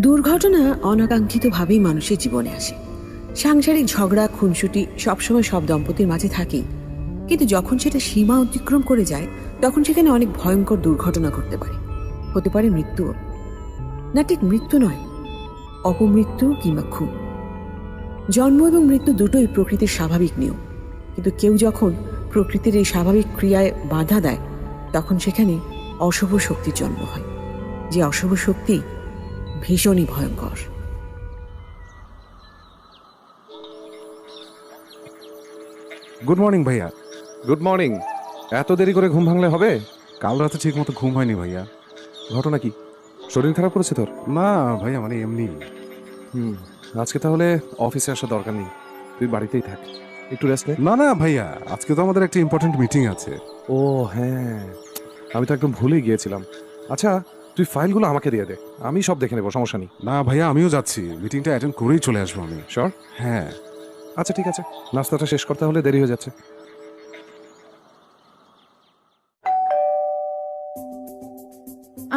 দুর্ঘটনা অনাকাঙ্ক্ষিতভাবেই মানুষের জীবনে আসে। সাংসারিক ঝগড়া, খুনসুটি সবসময় সব দম্পতির মাঝে থাকেই, কিন্তু যখন সেটা সীমা অতিক্রম করে যায় তখন সেখানে অনেক ভয়ঙ্কর দুর্ঘটনা ঘটতে পারে। হতে পারে মৃত্যুও, না ঠিক মৃত্যু নয়, অপমৃত্যু কিংবা খুন। জন্ম এবং মৃত্যু দুটোই প্রকৃতির স্বাভাবিক নিয়ম, কিন্তু কেউ যখন প্রকৃতির এই স্বাভাবিক ক্রিয়ায় বাধা দেয় তখন সেখানে অশুভ শক্তির জন্ম হয়, যে অশুভ শক্তি ভীষণই ভয়ঙ্কর। গুড মর্নিং ভাইয়া। Good morning. এত দেরি করে ঘুম ভাঙলে হবে? কাল রাতে ঠিক মতো ঘুম হয়নি ভাইয়া। ঘটনা কি? শরীর খারাপ করেছে তোর? না ভাইয়া, মানে এমনি। আজকে তাহলে অফিসে আসার দরকার নেই, তুই বাড়িতেই থাক, একটু রেস্ট নে। না না ভাইয়া, আজকে তো আমাদের একটা ইম্পর্টেন্ট মিটিং আছে। ও হ্যাঁ, আমি তো একদম ভুলেই গিয়েছিলাম। আচ্ছা, তুই ফাইলগুলো আমাকে দিয়ে দে, আমি সব দেখে নেবো, সমস্যা নেই। না ভাইয়া, আমিও যাচ্ছি, মিটিংটা অ্যাটেন্ড করেই চলে আসবো আমি। শিওর? হ্যাঁ। আচ্ছা ঠিক আছে, নাস্তাটা শেষ করতে হলে দেরি হয়ে যাচ্ছে।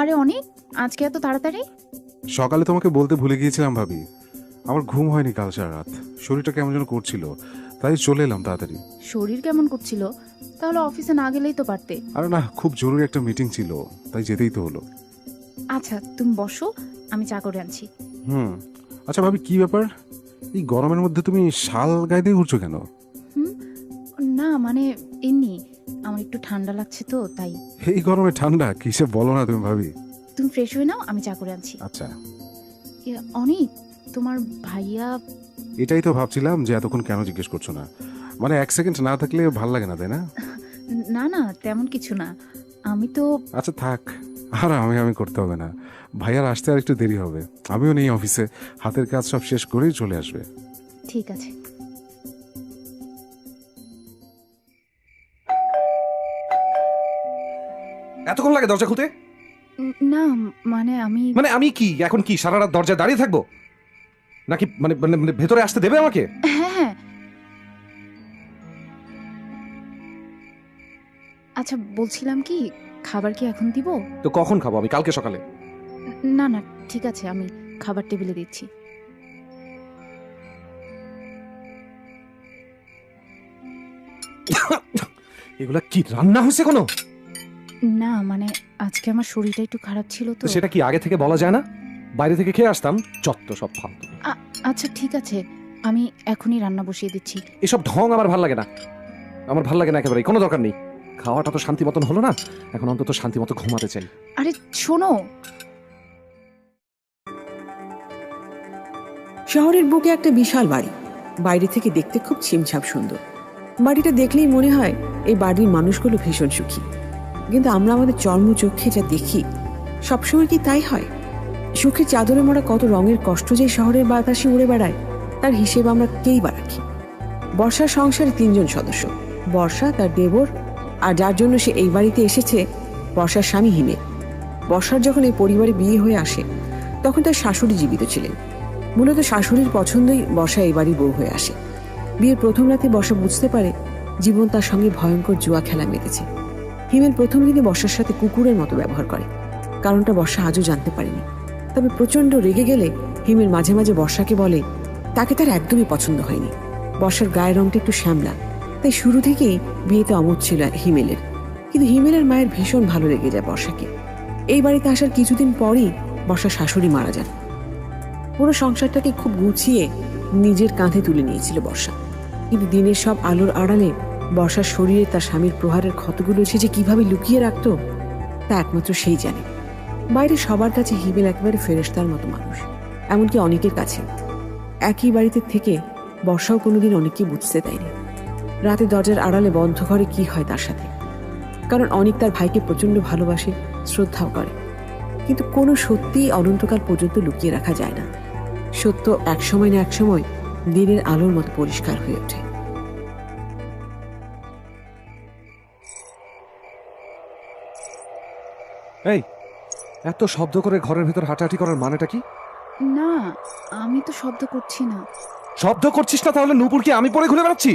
আরে অনেক, আজকে এত তাড়াতাড়ি? সকালে তোমাকে বলতে ভুলে গিয়েছিলাম ভাবি, আমার ঘুম হয়নি কাল সারা রাত, শরীরটা কেমন যেন করছিল, তাই চলে এলাম তাড়াতাড়ি। শরীর কেমন করছিল? তাহলে অফিসে না গেলেই তো পারতে। আরে না, খুব জরুরি একটা মিটিং ছিল, তাই যেতেই তো হলো। আচ্ছা তুমি বসো, আমি চা করে আনছি। আচ্ছা ভাবি, কি ব্যাপার এই গরমের মধ্যে তুমি শাল গায়ে দিয়ে ঘুরছো কেন? না মানে এমনি, আমার একটু ঠান্ডা লাগছে তো তাই। এই গরমে ঠান্ডা কিসে বলো না তুমি ভাবি। তুমি ফ্রেশ হয়ে নাও, আমি চা করে আনছি। আচ্ছা। অনেক, তোমার ভাইয়া? এটাই তো ভাবছিলাম যে এতক্ষণ কেন জিজ্ঞেস করছো না, মানে এক সেকেন্ড না থাকলে ভাল লাগে না, তাই না? না না, তেমন কিছু না, আমি তো। আচ্ছা থাক, আর আমি করতে হবে না, ভাইয়ার আসতে আর একটু দেরি হবে, আমিও নেই অফিসে, হাতের কাজ সব শেষ করেই চলে আসবে। ঠিক আছে। এতক্ষণ লাগে দরজা খুলতে? না মানে আমি কি এখন কি সারা রাত দরজায় দাঁড়িয়ে থাকবো নাকি? মানে মানে মানে ভেতরে আসতে দেবে আমাকে? হ্যাঁ হ্যাঁ। আচ্ছা বলছিলাম কি, খাবার কি এখন দিব? তো কখন খাবো আমি? কালকে সকালে। না না ঠিক আছে, আমি খাবার টেবিলে দিচ্ছি। এগুলা কি রান্না হয়েছে কোনো? না মানে আজকে আমার শরীরটা একটু খারাপ ছিল তো। সেটা কি আগে থেকে বলা যায় না? বাইরে থেকে খেয়ে আসতাম, চত্ব সব ফালতু। আচ্ছা ঠিক আছে, আমি এখনই রান্না বসিয়ে দিচ্ছি। এসব ঢং আমার ভাল লাগে না, আমার ভাল লাগে না একেবারে, কোনো দরকার নেই। খাওয়াটা তো শান্তি মতন হলো না, এখন অন্তত শান্তি মতো ঘুমাতে চাই। আরে শোনো। শহরের বুকে একটা বিশাল বাড়ি, বাইরে থেকে দেখতে খুব ছিমছাম সুন্দর। বাড়িটা দেখলেই মনে হয় এই বাড়ির মানুষগুলো ভীষণ সুখী, কিন্তু আমরা আমাদের চর্মচক্ষে যা দেখি সবসময় কি তাই হয়? সুখের চাদরে মোড়া কত রঙের কষ্ট যে শহরের বাতাসে উড়ে বেড়ায়, তার হিসেব আমরা কেই বা রাখি। বর্ষার সংসারে 3 জন সদস্য, বর্ষা, তার দেবর, আর যার জন্য সে এই বাড়িতে এসেছে বর্ষার স্বামী হিমেল। বর্ষার যখন এই পরিবারে বিয়ে হয়ে আসে তখন তার শাশুড়ি জীবিত ছিলেন। মূলত শাশুড়ির পছন্দই বর্ষা এই বাড়ির বউ হয়ে আসে। বিয়ের প্রথম রাতে বর্ষা বুঝতে পারে জীবন তার সঙ্গে ভয়ঙ্কর জুয়া খেলা মেতেছে। হিমেল প্রথম দিনে বর্ষার সাথে কুকুরের মতো ব্যবহার করে, কারণটা বর্ষা আজও জানতে পারেনি। তবে প্রচন্ড রেগে গেলে হিমেল মাঝে মাঝে বর্ষাকে বলে তাকে তার একদমই পছন্দ হয়নি। বর্ষার গায়ের রংটা একটু শ্যামলা, তাই শুরু থেকেই বিয়েতে অমত ছিল হিমেলের। কিন্তু হিমেলের মায়ের ভীষণ ভালো লেগে যায় বর্ষাকে। এই বাড়িতে আসার কিছুদিন পরই বর্ষার শাশুড়ি মারা যান। পুরো সংসারটাকে খুব গুছিয়ে নিজের কাঁধে তুলে নিয়েছিল বর্ষা, কিন্তু দিনের সব আলোর আড়ালে বর্ষার শরীরে তার স্বামীর প্রহারের ক্ষতগুলো সে যে কিভাবে লুকিয়ে রাখত তা একমাত্র সেই জানে। বাইরে সবার কাছে হিমেল একেবারে ফেরেশতার মতো মানুষ, এমনকি অনেকের কাছে। একই বাড়িতে থেকে বর্ষাও কোনোদিন অনেককে বুঝতে দেয়নি রাতে দরজার আড়ালে বন্ধ ঘরে কি হয় তার সাথে। কারণ অনেক তার ভাইকে প্রচন্ড ভালোবাসে, শ্রদ্ধাও করে, কিন্তু কোনো সত্যি অনন্তকাল পর্যন্ত লুকিয়ে রাখা যায় না। সত্য একসময় না একসময় দিনের আলোর মতো পরিষ্কার হয়ে ওঠে। এই এত শব্দ করে ঘরের ভেতর হাঁটাহাঁটি করার মানেটা কি? না আমি তো শব্দ করছি না। শব্দ করছিস না তাহলে নূপুর কি আমি পরে ঘুরে বেড়াচ্ছি?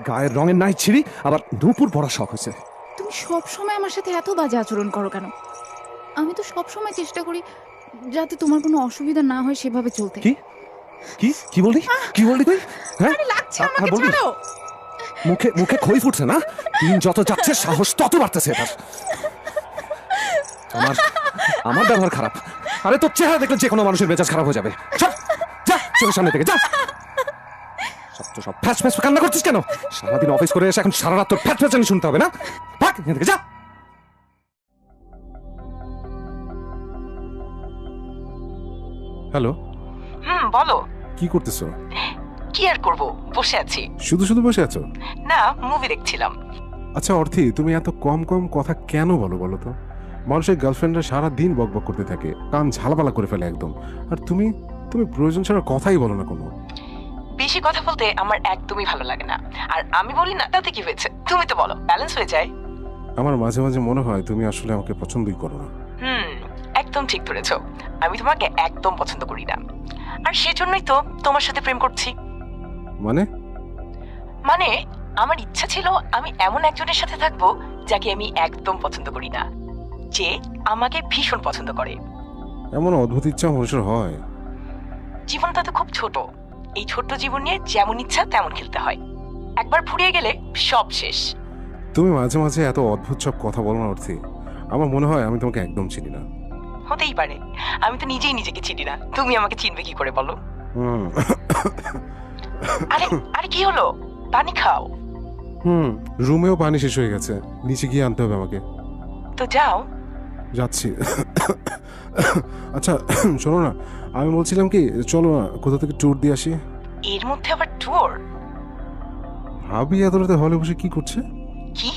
গায়ের রঙের নাই ছিঁড়ি, আবার নূপুর পড়া শখ হয়েছে। তুমি সব সময় আমার সাথে এত বাজে আচরণ করো কেন? আমি তো সব সময় চেষ্টা করি যাতে তোমার কোনো অসুবিধা না হয় সেভাবে চলতে। কি কি কি বললি কি বললি তুই? হ্যাঁ লাগছে আর বলবি? মুখে মুখে খই ফুটছে না? দিন যত যাচ্ছে সাহস তত বাড়তেছে এটার। আমার আমার ব্যবহার খারাপ। আরে তোর চেহারা দেখলে যে কোনো মানুষের মেজাজ খারাপ হয়ে যাবে। চল যা চোখের সামনে থেকে যা। সব ফ্যাস ফ্যাস কান্না করছিস কেন? সারাদিন অফিস করে এসে এখন সারা রাত তোর ফ্যাস ফ্যাস শুনতে হবে না? ভাগ এখান থেকে যা। হ্যালো, বলো। কি করতেছো? কি আর করব, বসে আছি। শুধু শুধু বসে আছো? না, মুভি দেখছিলাম। আচ্ছা অর্থি, তুমি এত কম কম কথা কেন বলো বলো তো? মানুষের গার্লফ্রেন্ডরা সারা দিন বকবক করতে থাকে, কান ঝালাপালা করে ফেলে একদম। আর তুমি তুমি প্রয়োজন ছাড়া কথাই বলো না কোনো। বেশি কথা বলতে আমার একদমই ভালো লাগে না। আর আমি বলি না তাতে কি হয়েছে? তুমি তো বলো, ব্যালেন্স হয়ে যায়। আমার মাঝে মাঝে মনে হয় তুমি আসলে আমাকে পছন্দই করো না। একদম ঠিক ধরেছো। আমি তোমাকে একদম পছন্দ করি না, আর সেজন্যই তো তোমার সাথে প্রেম করছি। মানে? মানে আমার ইচ্ছা ছিল আমি এমন একজনের সাথে থাকবো যাকে আমি একদম পছন্দ করি না, যে আমাকে ভীষণ পছন্দ করে। এমন অদ্ভুত ইচ্ছা মানুষের হয়? জীবনটা তো খুব ছোট, এই ছোট্ট জীবন নিয়ে যেমন ইচ্ছা তেমন খেলতে হয়। একবার ফুরিয়ে গেলে সব শেষ। তুমি মাঝে মাঝে এত অদ্ভুত সব কথা বলো না অর্থি। আমার মনে হয় আমি তোমাকে একদম চিনি না। হতেই পারে, আমি তো নিজেই নিজেকে চিনি না, তুমি আমাকে চিনবে কি করে বলো? আরে আরে কি হলো? পানি খাও। রুমেও পানি শেষ হয়ে গেছে, নিচে গিয়ে আনতে হবে আমাকে। তো যাও। যাচ্ছি। আচ্ছা শোনো না, আমি বলছিলাম কি, চলো না কোথা থেকে ট্যুর দিয়ে আসি। এর মধ্যে আবার ট্যুর? ভাবি এত রাতে হলে বসে কি করছে? কি?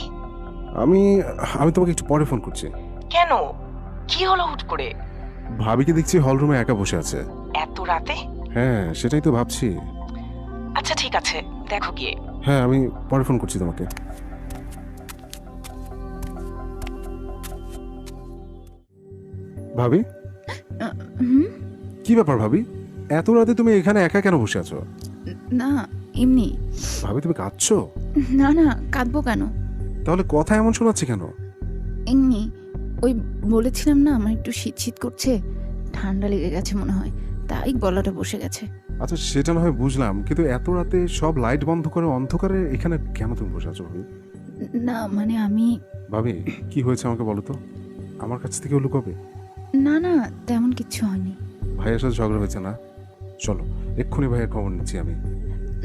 আমি আমি তোমাকে একটু পরে ফোন করছি। কেন, কি হলো হুট করে? ভাবিকে দেখছি হল রুমে একা বসে আছে। এত রাতে? হ্যাঁ সেটাই তো ভাবছি। আচ্ছা ঠিক আছে, দেখো গিয়ে। হ্যাঁ আমি পরে ফোন করছি তোমাকে। ভাবি, কি ব্যাপার ভাবি, এত রাতে তুমি এখানে একা কেন বসে আছো? না এমনি। ভাবি তুমি কাঁদছো? না না, কাঁদবো কেন? তাহলে কথা এমন শোনাচ্ছে কেন? এমনি। ওই বলেছিলাম না আমার একটু শীত শীত করছে, ঠান্ডা লেগে গেছে মনে হয়, তাই গলাটা বসে গেছে। আচ্ছা সেটা না হয় বুঝলাম, কিন্তু এত রাতে সব লাইট বন্ধ করে অন্ধকারে এখানে কেন তুমি বসে আছো ভাবি? না মানে আমি। ভাবি কি হয়েছে আমাকে বলো তো, আমার কাছ থেকেও লুকাবে? না না, তেমন কিছু হয়নি। ভাইয়ের সাথে ঝগড়া হয়েছে না? চলো এক্ষুনি ভাইয়ের খবর নিচ্ছি আমি।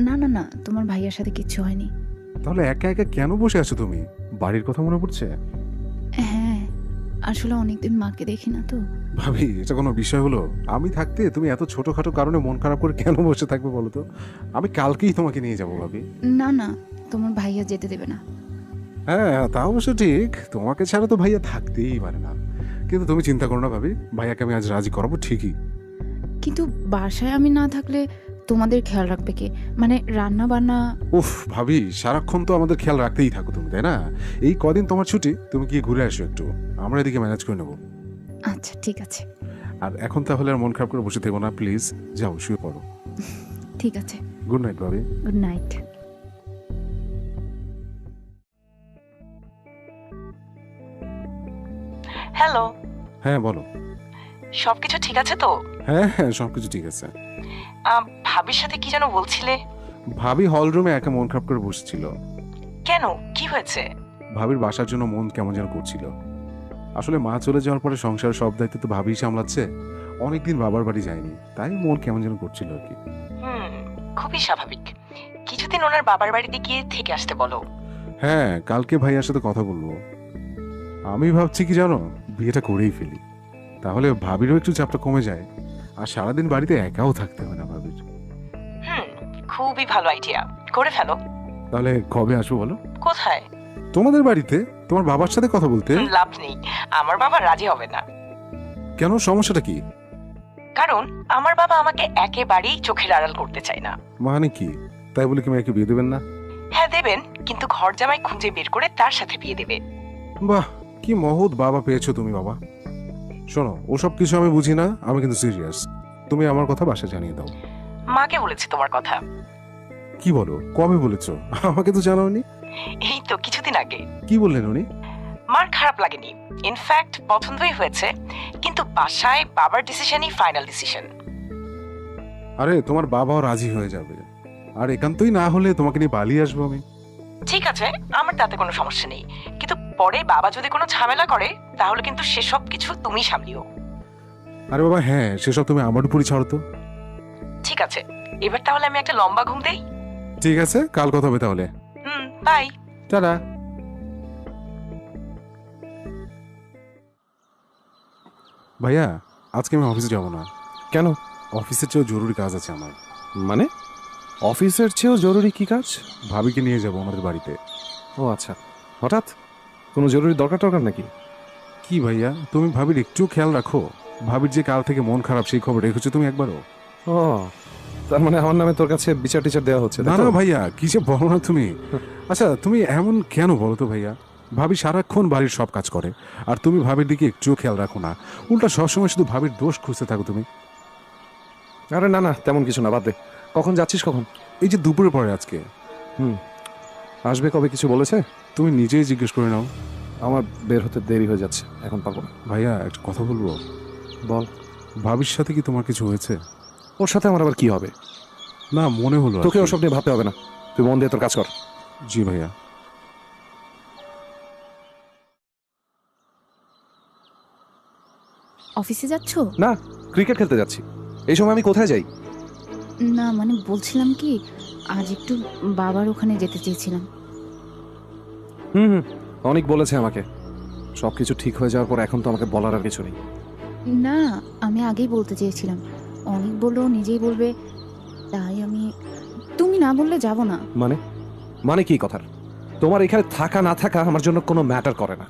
না না না, তোমার ভাইয়ার সাথে কিছু হয়নি। তাহলে একা একা কেন বসে আছো তুমি? বাড়ির কথা মনে পড়ছে? হ্যাঁ, আসলে অনেকদিন মাকে দেখি না তো। ভাবি এটা কোনো বিষয় হলো? আমি থাকতে তুমি এত ছোটখাটো কারণে মন খারাপ করে কেন বসে থাকবে বলো তো? আমি কালকেই তোমাকে নিয়ে যাবো ভাবি। না না, তোমার ভাইয়া যেতে দেবে না। হ্যাঁ তা অবশ্য ঠিক, তোমাকে ছাড়া তো ভাইয়া থাকতেই পারে না। কিন্তু তুমি চিন্তা করো না ভাবি, ভাইয়াকে আমি আজ রাজি করাবো ঠিকই। কিন্তু বাসায় আমি না থাকলে তোমাদের খেয়াল রাখবে কে? মানে রান্না বান্না। উফ ভাবি, সারাক্ষণ তো আমাদের খেয়াল রাখতেই থাকো তুমি, তাই না? এই কদিন তোমার ছুটি, তুমি গিয়ে ঘুরে আসো একটু, আমরা এদিকে ম্যানেজ করে নেবো। আচ্ছা ঠিক আছে। আর এখন তাহলে আর মন খারাপ করে বসে থেকো না প্লিজ, যাও শুয়ে পড়ো। ঠিক আছে, গুড নাইট ভাবি। Good night. হ্যালো। হ্যাঁ বলো। সবকিছু ঠিক আছে তো? হ্যাঁ হ্যাঁ সবকিছু ঠিক আছে। ভাবির সাথে কি যেন বলছিলে? ভাবি হল রুমে একা মন খারাপ করে বসেছিল। কেন, কি হয়েছে? ভাবির বাসার জন্য মন কেমন যেন করছিল। আসলে মা চলে যাওয়ার পরে সংসারের সব দায়িত্ব তো ভাবিই সামলাচ্ছে, অনেকদিন বাবার বাড়ি যায়নি, তাই মন কেমন যেন করছিল আর কি। খুবই স্বাভাবিক। কিছুদিন ওনার বাবার বাড়িতে গিয়ে থেকে আসতে বলো। হ্যাঁ কালকে ভাইয়ার সাথে কথা বলবো। আমি ভাবছি কি জানো, বিয়েটা করেই ফেলি, তাহলে ভাবিরও একটু চাপটা কমে যায়, আর সারাদিন বাড়িতে একাও থাকতে হয় না ভাবির। খুবই ভালো আইডিয়া, করে ফেলো। তাহলে কবে আসবো বলো? কোথায়? তোমাদের বাড়িতে, তোমার বাবার সাথে কথা বলতে। লাভ নেই, আমার বাবা রাজি হবে না। কেন, সমস্যাটা কি? কারণ আমার বাবা আমাকে একেবারেই চোখের আড়াল করতে চায় না। মানে কি, তাই বলে কি মেয়েকে বিয়ে দেবেন না? হ্যাঁ দেবেন, কিন্তু ঘর জামাই খুঁজে বের করে তার সাথে বিয়ে দেবে। বাহ, কি মহৎ বাবা পেয়েছো তুমি বাবা। শোনো, ওসব কিছু আমি বুঝি না, আমি কিন্তু সিরিয়াস। তুমি আমার কথা বাসায় জানিয়ে দাও। মাকে বলেছি তোমার কথা। কি বলো, কবে বলেছো? আমাকে তো জানাওনি। এই তো কিছুদিন আগে। কি বললেন উনি? মার খারাপ লাগেনি, ইনফ্যাক্ট পছন্দই হয়েছে, কিন্তু বাসায় বাবার ডিসিশনই ফাইনাল ডিসিশন। আরে তোমার বাবাও রাজি হয়ে যাবে, আর একান্তই না হলে তোমাকে নিয়ে পালিয়ে আসবো আমি। ঠিক আছে, আমার তাতে কোনো সমস্যা নেই, কিন্তু পরে বাবা যদি কোনো ঝামেলা করে তাহলে কিন্তু সেসব কিছু তুমি সামলিও। আরে বাবা হ্যাঁ, সেসব তুমি আমার উপরই ছাড়ো তো। ঠিক আছে, এবার তাহলে আমি একটা লম্বা ঘুম দেই। ঠিক আছে, কাল কথা হবে তাহলে। বাই। টাটা। ভাইয়া, আজকে আমি অফিসে যাবো না। কেন? অফিসের চেয়েও জরুরি কাজ আছে আমার। মানে অফিসের চেয়েও জরুরি কি কাজ? ভাবিকে নিয়ে যাবো আমাদের বাড়িতে। ও আচ্ছা, হঠাৎ কোনো জরুরি দরকার নাকি? কি ভাইয়া, তুমি ভাবির একটু খেয়াল রাখো? ভাবির যে কাল থেকে মন খারাপ সেই খবর রেখেছো তুমি একবারও? ও, তার মানে আমার নামে তোর কাছে বিচার টিচার দেওয়া হচ্ছে? না না ভাইয়া, কি যে বলো না তুমি। আচ্ছা তুমি এমন কেন বলো তো ভাইয়া? ভাবি সারাক্ষণ বাড়ির সব কাজ করে, আর তুমি ভাবির দিকে একটুও খেয়াল রাখো না, উল্টা সবসময় শুধু ভাবির দোষ খুঁজতে থাকো তুমি। আরে না না, তেমন কিছু না, বাদ দে। কখন যাচ্ছিস? কখন? এই যে দুপুরের পরে আজকে। আসবে কবে কিছু বলেছে? তুমি নিজেই জিজ্ঞেস করে নাও। আমার বের হতে দেরি হয়ে যাচ্ছে, এখন পারবো না। ভাইয়া একটা কথা বলবো? বল। ভাবির সাথে কি তোমার কিছু হয়েছে? ওর সাথে আমার আবার কি হবে? না মনে হলো। তোকে ওসব নিয়ে ভাবতে হবে না, তুই মন দিয়ে তোর কাজ কর। জি ভাইয়া। অফিসে যাচ্ছ? না, ক্রিকেট খেলতে যাচ্ছি। এই সময় আমি কোথায় যাই? না মানে বলছিলাম কি, আজ একটু বাবার ওখানে যেতে চেয়েছিলাম। অনেক বলেছে আমাকে। সবকিছু ঠিক হয়ে যাওয়ার পর এখন তো আমাকে বলার আর কিছু নেই। না, আমি আগেই বলতে চেয়েছিলাম, অনেক বললো নিজেই বলবে, তাই আমি, তুমি না বললে যাব না। মানে কি কথার? তোমার এখানে থাকা না থাকা আমার জন্য কোনো ম্যাটার করে না।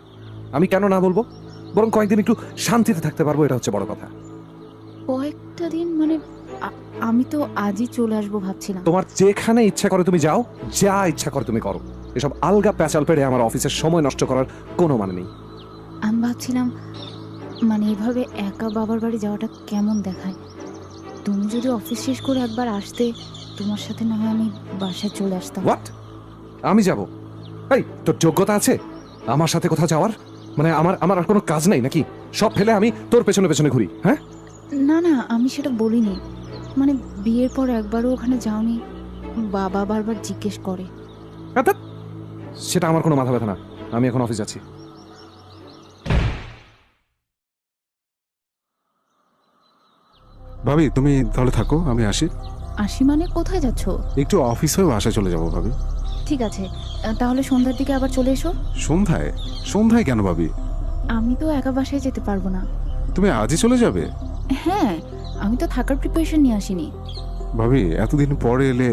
আমি কেন না বলবো? বরং কয়েকদিন একটু শান্তিতে থাকতে পারবো, এটা হচ্ছে বড় কথা। কয়েকটা দিন মানে আমি তো আজই চলে আসবো ভাবছিলাম। তোমার যেখানে ইচ্ছা করে তুমি যাও, যা ইচ্ছা করে তুমি করো। এসব আলগা প্যাচাল পেড়ে আমার অফিসের সময় নষ্ট করার কোনো মানে নেই। আমি ভাবছিলাম মানে এভাবে একা বাবার বাড়ি যাওয়াটা কেমন দেখায়। তুমি যদি অফিস শেষ করে একবার আসতে, তোমার সাথে না হয় আমি বাসায় চলে আসতাম। হোয়াট? আমি যাব? এই, তোর যোগ্যতা আছে আমার সাথে কোথাও যাওয়ার? মানে আমার আর কোনো কাজ নাই নাকি? সব ফেলে আমি তোর পেছনে পেছনে ঘুরি? হ্যাঁ না না, আমি সেটা বলিনি। মানে বিয়ের পর একবারও ওখানে যাওনি, বাবা বারবার জিজ্ঞেস করে। সেটা আমার কোনো মাথা ব্যথা না। আমি এখন অফিস যাচ্ছি। ভাবি তুমি তাহলে থাকো, আমি আসি। আসি মানে কোথায় যাচ্ছ? একটু অফিস হয়ে বাসায় চলে যাবো ভাবি। ঠিক আছে, তাহলে সন্ধ্যার দিকে আবার চলে এসো। সন্ধ্যায়? সন্ধ্যায় কেন ভাবি? আমি তো একা বাসায় যেতে পারবো না। তুমি আজই চলে যাবে? হ্যাঁ, আমি তো থাকার প্রিপারেশন নিয়ে আসিনি। ভাবি এতদিন পরে এলে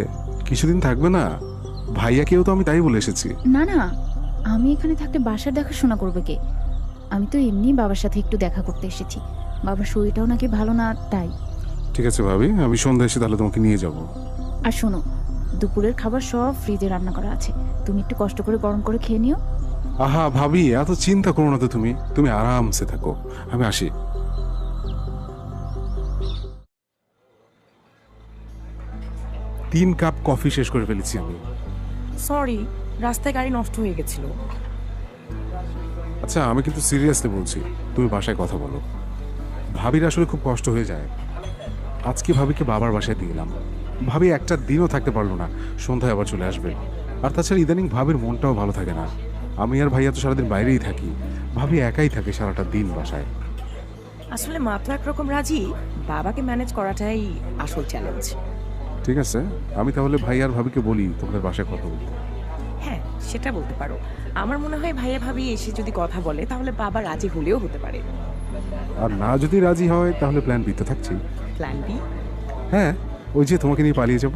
কিছুদিন থাকবে না? ভাইয়াকেও তো আমি তাই বলে এসেছি। না না, আমি এখানে থাকতে বাসার দেখাশোনা করবে কে? আমি তো এমনি বাবার সাথে একটু দেখা করতে এসেছি, বাবার শরীরটাও নাকি ভালো না, তাই। ঠিক আছে ভাবি, আমি সন্ধ্যা এসে তাহলে তোমাকে নিয়ে যাব। আর শোনো, দুপুরের খাবার সব ফ্রিজে রান্না করা আছে, তুমি একটু কষ্ট করে গরম করে খেয়ে নিও। আহা ভাবি এত চিন্তা করো না তো, তুমি আরামসে থাকো, আমি আসি। 3 কাপ কফি শেষ করে ফেলেছি আমি। সরি, রাস্তায় গাড়ি নষ্ট হয়ে গেছিল। আচ্ছা আমি কিন্তু সিরিয়াসলি বলছি, তুমি বাসায় কথা বলো। ভাবির আসলে খুব কষ্ট হয়ে যায়। আজকে ভাবিকে বাবার বাসায় দিয়ে গেলাম, ভাবি একটা দিনও থাকতে পারলো না, সন্ধ্যায় আবার চলে আসবে। আর তাছাড়া ইদানিং ভাবির মনটাও ভালো থাকে না। আমি আর ভাইয়া তো সারাদিন বাইরেই থাকি, ভাবি একাই থাকে সারাটা দিন বাসায়। আসলে মা তো একরকম রাজি, বাবাকে ম্যানেজ করাটাই আসল চ্যালেঞ্জ। ঠিক আছে, আমি তাহলে ভাই আর ভাবিকে বলি তোমাদের বাসায় কথা বলতে। হ্যাঁ, সেটা বলতে পারো। আমার মনে হয় ভাইয়া ভাবি এসে যদি কথা বলে তাহলে বাবা রাজি হলেও হতে পারে। আর না যদি রাজি হয় তাহলে প্ল্যান বি তো থাকছি। Plan B? হ্যাঁ, ওই যে তোমাকে নিয়ে পালিয়ে যাব।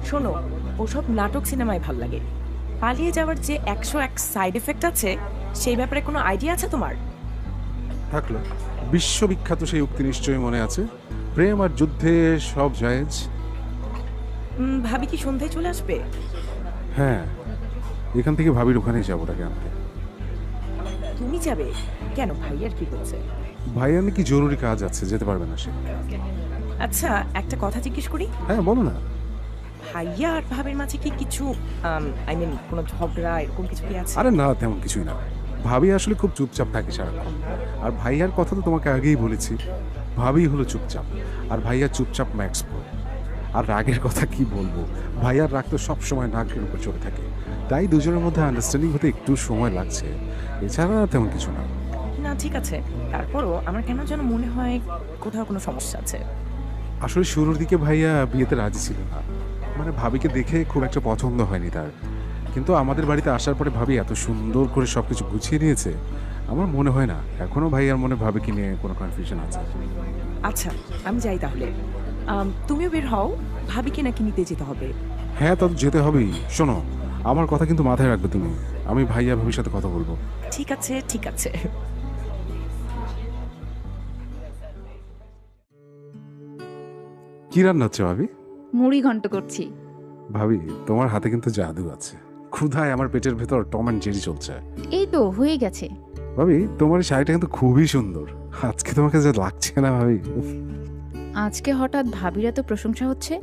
শোনো, ওসব নাটক সিনেমায় ভাল লাগে। পালিয়ে যাওয়ার যে 101 সাইড এফেক্ট আছে, সেই ব্যাপারে কোনো আইডিয়া আছে তোমার? থাকলো, বিশ্ববিখ্যাত সেই উক্তি নিশ্চয়ই মনে আছে, প্রেম আর যুদ্ধে সব জায়েজ। ভাবি কি সন্ধ্যায় চলে আসবে? হ্যাঁ, এখান থেকে ভাবির ওখানেই যাবো তাকে আনতে। তুমি যাবে কেন? ভাইয়ার কি হচ্ছে? ভাইয়ার নাকি জরুরি কাজ আছে, যেতে পারবে না সে। আচ্ছা, একটা কথা জিজ্ঞেস করি। হ্যাঁ বলো না। ভাইয়া আর ভাবির মাঝে কি কিছু কোনো ঝগড়া এরকম কিছু কি আছে? আরে না, তেমন কিছুই না। ভাবি আসলে খুব চুপচাপ থাকে সারাক্ষণ। আর ভাইয়ার কথা তো তোমাকে আগেই বলেছি, ভাবি হলো চুপচাপ, আর ভাইয়া চুপচাপ ম্যাক্স প্রো। আর রাগের কথা কি বলবো, ভাইয়ার রাগ তো সবসময় নাকের উপর চড়ে থাকে, তাই দুজনের মধ্যে আন্ডারস্ট্যান্ডিং হতে একটু সময় লাগছে, এছাড়া তেমন কিছু না। না ঠিক আছে, তারপরও আমার কেন যেন মনে হয় কোথাও কোনো সমস্যা আছে। আসলে শুরুর দিকে ভাইয়া বিয়েতে রাজি ছিল না, মানে ভাবিকে দেখে খুব একটা পছন্দ হয়নি তার। কিন্তু আমাদের বাড়িতে আসার পরে ভাবি এত সুন্দর করে সবকিছু গুছিয়ে নিয়েছে, আমার মনে হয় না এখনো ভাইয়ার মনে ভাবিকে নিয়ে কোনো কনফিউশন আছে। আচ্ছা আমি যাই তাহলে, তুমিও বের হও, ভাবিকে নাকি নিতে যেতে হবে। হ্যাঁ, তা তো যেতে হবেই। শোনো, আমার কথা কিন্তু মাথায় রাখবে তুমি, আমি ভাইয়া ভাবির সাথে কথা বলবো। ঠিক আছে ঠিক আছে। কি রান্না হচ্ছে ভাবি? মুড়ি ঘন্ট করছি। ভাবি তোমার হাতে কিন্তু জাদু আছে, ক্ষুধায় আমার পেটের ভেতর টম অ্যান্ড জেরি চলছে। এই তো হয়ে গেছে। ভাবি তোমার এই শাড়িটা কিন্তু খুবই সুন্দর, আজকে তোমাকে যে লাগছে না ভাবি, উফ। আজকে হঠাৎ ভাবির এত প্রশংসা হচ্ছে,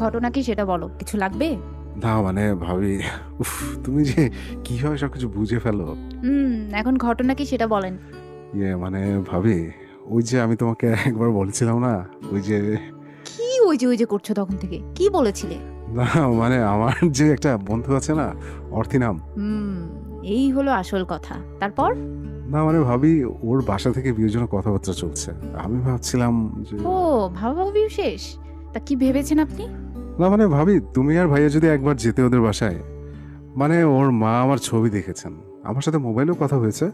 ঘটনা কি সেটা বলো, কিছু লাগবে? না মানে ভাবি, উফ, তুমি যে কিভাবে সবকিছু বুঝে ফেলো। এখন ঘটনা কি সেটা বলেন। মানে ভাবি, ওই যে আমি তোমাকে একবার বলেছিলাম না, ওই যে কি ওই যে করছো তখন থেকে, কি বলেছিলে? না মানে আমার যে একটা বন্ধু আছে না, অর্থী নাম। এই হলো আসল কথা, তারপর? না মানে ভাবি, ওর বাসা থেকে বিয়ের জন্য কথাবার্তা চলছে, আমি ভাবছিলাম যে ও, ভাবাভাবি শেষ? তা কি ভেবেছেন আপনি? না মানে ভাবি, তুমি আর ভাইয়া যদি একবার যেতে ওদের বাসায়, মানে ওর মা আমার ছবি দেখেছেন, আমার সাথে মোবাইলেও কথা হয়েছে,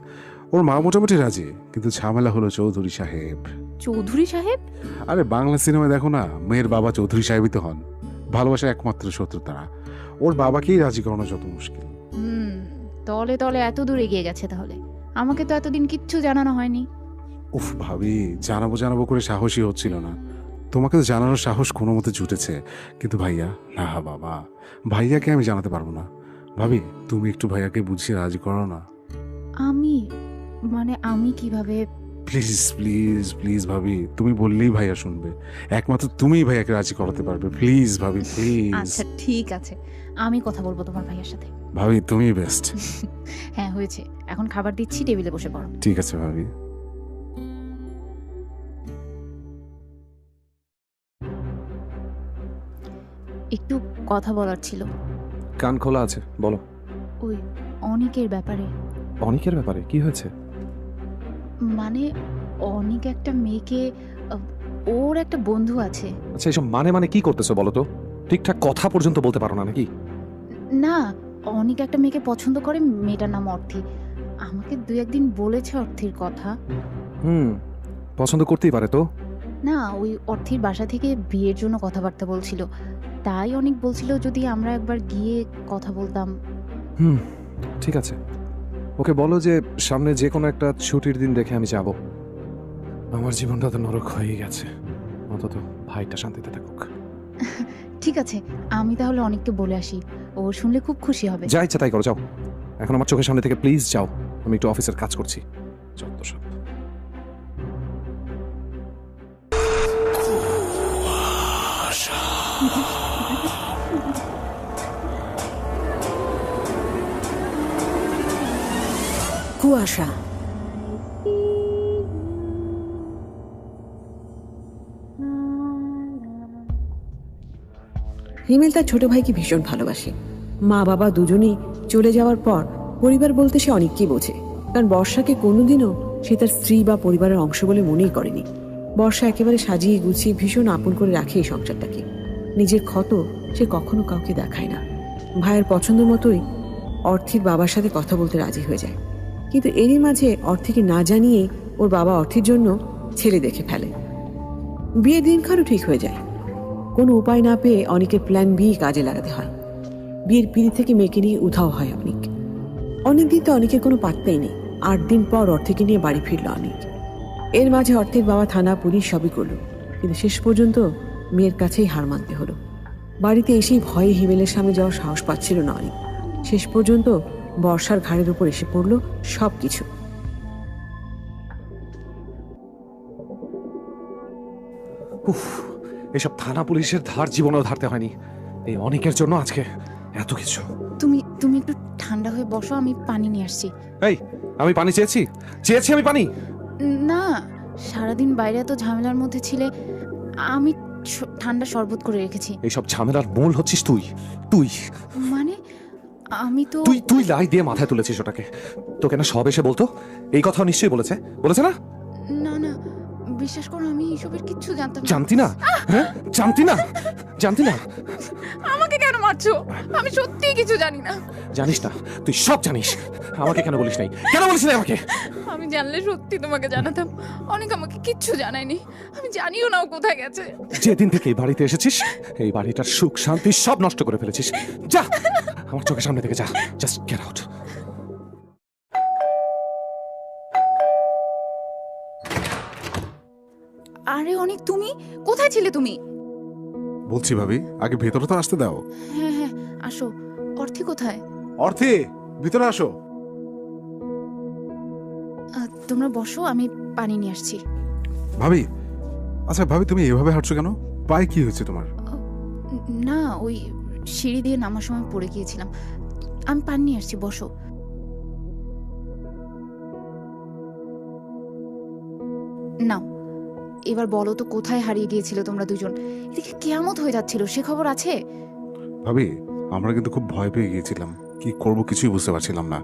ওর মা মোটামুটি রাজি, কিন্তু ঝামেলা হলো চৌধুরী সাহেব। চৌধুরী সাহেব? আরে বাংলা সিনেমায় দেখো না, মেয়ের বাবা চৌধুরী সাহেবই তো হন, ভালোবাসার একমাত্র শত্রু তারা, ওর বাবাকেই রাজি করানো যত মুশকিল। তলে তলে এত দূর এগিয়ে গেছে তাহলে, আমাকে তো এতদিন কিচ্ছু জানানো হয়নি। উফ ভাবি, জানাবো জানাবো করে সাহসই হচ্ছিল না, তোমাকে তো জানানোর সাহস কোনো মতে জুটেছে, কিন্তু ভাইয়া না বাবা, ভাইয়াকে আমি জানাতে পারবো না। ভাবি তুমি একটু ভাইয়াকে বুঝিয়ে রাজি করো না। আমি কিভাবে? প্লিজ প্লিজ প্লিজ ভাবি, তুমি বললেই ভাইয়া শুনবে, একমাত্র তুমিই ভাইয়াকে রাজি করাতে পারবে, প্লিজ ভাবি প্লিজ। আচ্ছা ঠিক আছে, আমি কথা বলবো তোমার ভাইয়ের সাথে। ভাবি তুমি বেস্ট। হ্যাঁ হয়েছে, এখন খাবার দিচ্ছি, টেবিলে বসে পড়ো। ঠিক আছে ভাবি। একটু কথা বলার ছিল। কান খোলা আছে, বলো। ওই অনিকের ব্যাপারে। অনিকের ব্যাপারে কি হয়েছে? মানে অনিক একটা মেয়েকে, ওর একটা বন্ধু আছে। আচ্ছা, এইসব মানে কি করতেছো বলো তো? ঠিকঠাক কথা পর্যন্ত বলতে পারো না নাকি? না, অনিক একটা মেয়েকে পছন্দ করে, মেয়েটার নাম অর্থী। আমাকে 2-1 দিন বলেছে অর্থীর কথা। পছন্দ করতেই পারে তো। না, ওই অর্থীর বাসা থেকে বিয়ের জন্য কথাবার্তা বলছিল, তাই অনেক বলছিল যদি আমরা একবার গিয়ে কথা বলতাম। ঠিক আছে, ওকে বলো যে সামনে যে কোনো একটা ছুটির দিন দেখে আমি যাব। আমার জীবনটা তো নরক হয়ে গেছে, অন্তত ভাইটা শান্তিতে থাকুক। ঠিক আছে, আমি তাহলে অনেককে বলে আসি, ও শুনলে খুব খুশি হবে। যা ইচ্ছা তাই করো, যাও। এখন আমার চোখের সামনে থেকে প্লিজ যাও, আমি একটু অফিসের কাজ করছি। যত সব। কুয়াশা। হিমেল তার ছোট ভাইকে ভীষণ ভালোবাসে। মা বাবা দুজনেই চলে যাওয়ার পর পরিবার বলতে সে অনেককেই বোঝে, কারণ বর্ষাকে কোনোদিনও সে তার স্ত্রী বা পরিবারের অংশ বলে মনেই করেনি। বর্ষা একেবারে সাজিয়ে গুছিয়ে ভীষণ আপন করে রাখে এই সংসারটাকে, নিজের ক্ষত সে কখনো কাউকে দেখায় না। ভাইয়ের পছন্দ মতোই অর্থীর বাবার সাথে কথা বলতে রাজি হয়ে যায়, কিন্তু এরই মাঝে অর্থীকে না জানিয়েই ওর বাবা অর্থীর জন্য ছেলে দেখে ফেলে। বিয়ের দিনক্ষণও ঠিক হয়ে যায়। কোনো উপায় না পেয়ে অনেকের প্ল্যান বি কাজে লাগাতে হয়। বিয়ের পিড়ি থেকে মেয়েকে নিয়ে উধাও হয় অনেক। অনেকদিন তো অনেকের কোনো পাত্তাই নেই। 8 দিন পর অর্থীকে নিয়ে বাড়ি ফিরল অনেক। এর মাঝে অর্থের বাবা, থানা, পুলিশ সবই করলো, কিন্তু শেষ পর্যন্ত মেয়ের কাছেই হার মানতে হলো। বাড়িতে এসেই ভয়ে হিমেলের সামনে যাওয়ার সাহস পাচ্ছিল না অনেক। শেষ পর্যন্ত বর্ষার ঘাড়ের উপর এসে পড়লো সব কিছু। এসব থানা পুলিশের ধার জীবনেও ধারতে হয়নি, এই অনেকের জন্য আজকে এত কিছু। তুমি তুমি একটু ঠান্ডা হয়ে বসো, আমি পানি নিয়ে আসছি। এই, আমি পানি চেয়েছি? আমি পানি? না, সারাদিন বাইরে এত ঝামেলার মধ্যে ছিলে, আমি ঠান্ডা শরবত করে রেখেছি। এইসব ঝামেলার মূল হচ্ছিস তুই। তুই মানে আমি তো তুই তুই লাই দিয়ে মাথায় তুলেছিস ওটাকে। তোকে না সব এসে বলতো? এই কথা নিশ্চয়ই বলেছে না? না না, বিশ্বাস করো আমি এসবের কিচ্ছু জানতাম না। জানতি না? হ্যাঁ, জানতি না? আমাকে কেন মারছো? আমি সত্যি কিছু জানি না। জানিস না? তুই সব জানিস। আমাকে কেন বলিস নাই? কেন বলিস নাই আমাকে? আমি জানলে সত্যি তোমাকে জানাতাম। অনেক আমাকে কিচ্ছু জানায়নি, আমি জানিও না ও কোথায় গেছে। যেদিন থেকে এই বাড়িতে এসেছিস, এই বাড়িটার সুখ শান্তি সব নষ্ট করে ফেলেছিস। যা আমার চোখের সামনে থেকে যা, জাস্ট গেট আউট। আরে অনেক, তুমি কোথায় ছিলে তুমি? বলছি ভাবি, আগে ভেতরে তো আসতে দাও। হ্যাঁ হ্যাঁ, আসো। অর্থি কোথায়? অর্থে, ভিতরে আসো। তোমরা বসো, আমি পানি নিয়ে আসছি। ভাবি, আচ্ছা ভাবি, তুমি এভাবে হাঁটছো কেন? পায়ে কি হয়েছে তোমার? না, ওই সিঁড়ি দিয়ে নামার সময় পড়ে গিয়েছিলাম। আমি পানি নিয়ে আসছি, বসো। নাও, এবার বলো তো কোথায় হারিয়ে গিয়েছিলে তোমরা দুজন? এদিকে কিয়ামত হয়ে যাচ্ছিল, সে খবর আছে? ভাবি, আমরা কিন্তু খুব ভয় পেয়ে গিয়েছিলাম, কি করব কিছুই বুঝতে পারছিলাম না।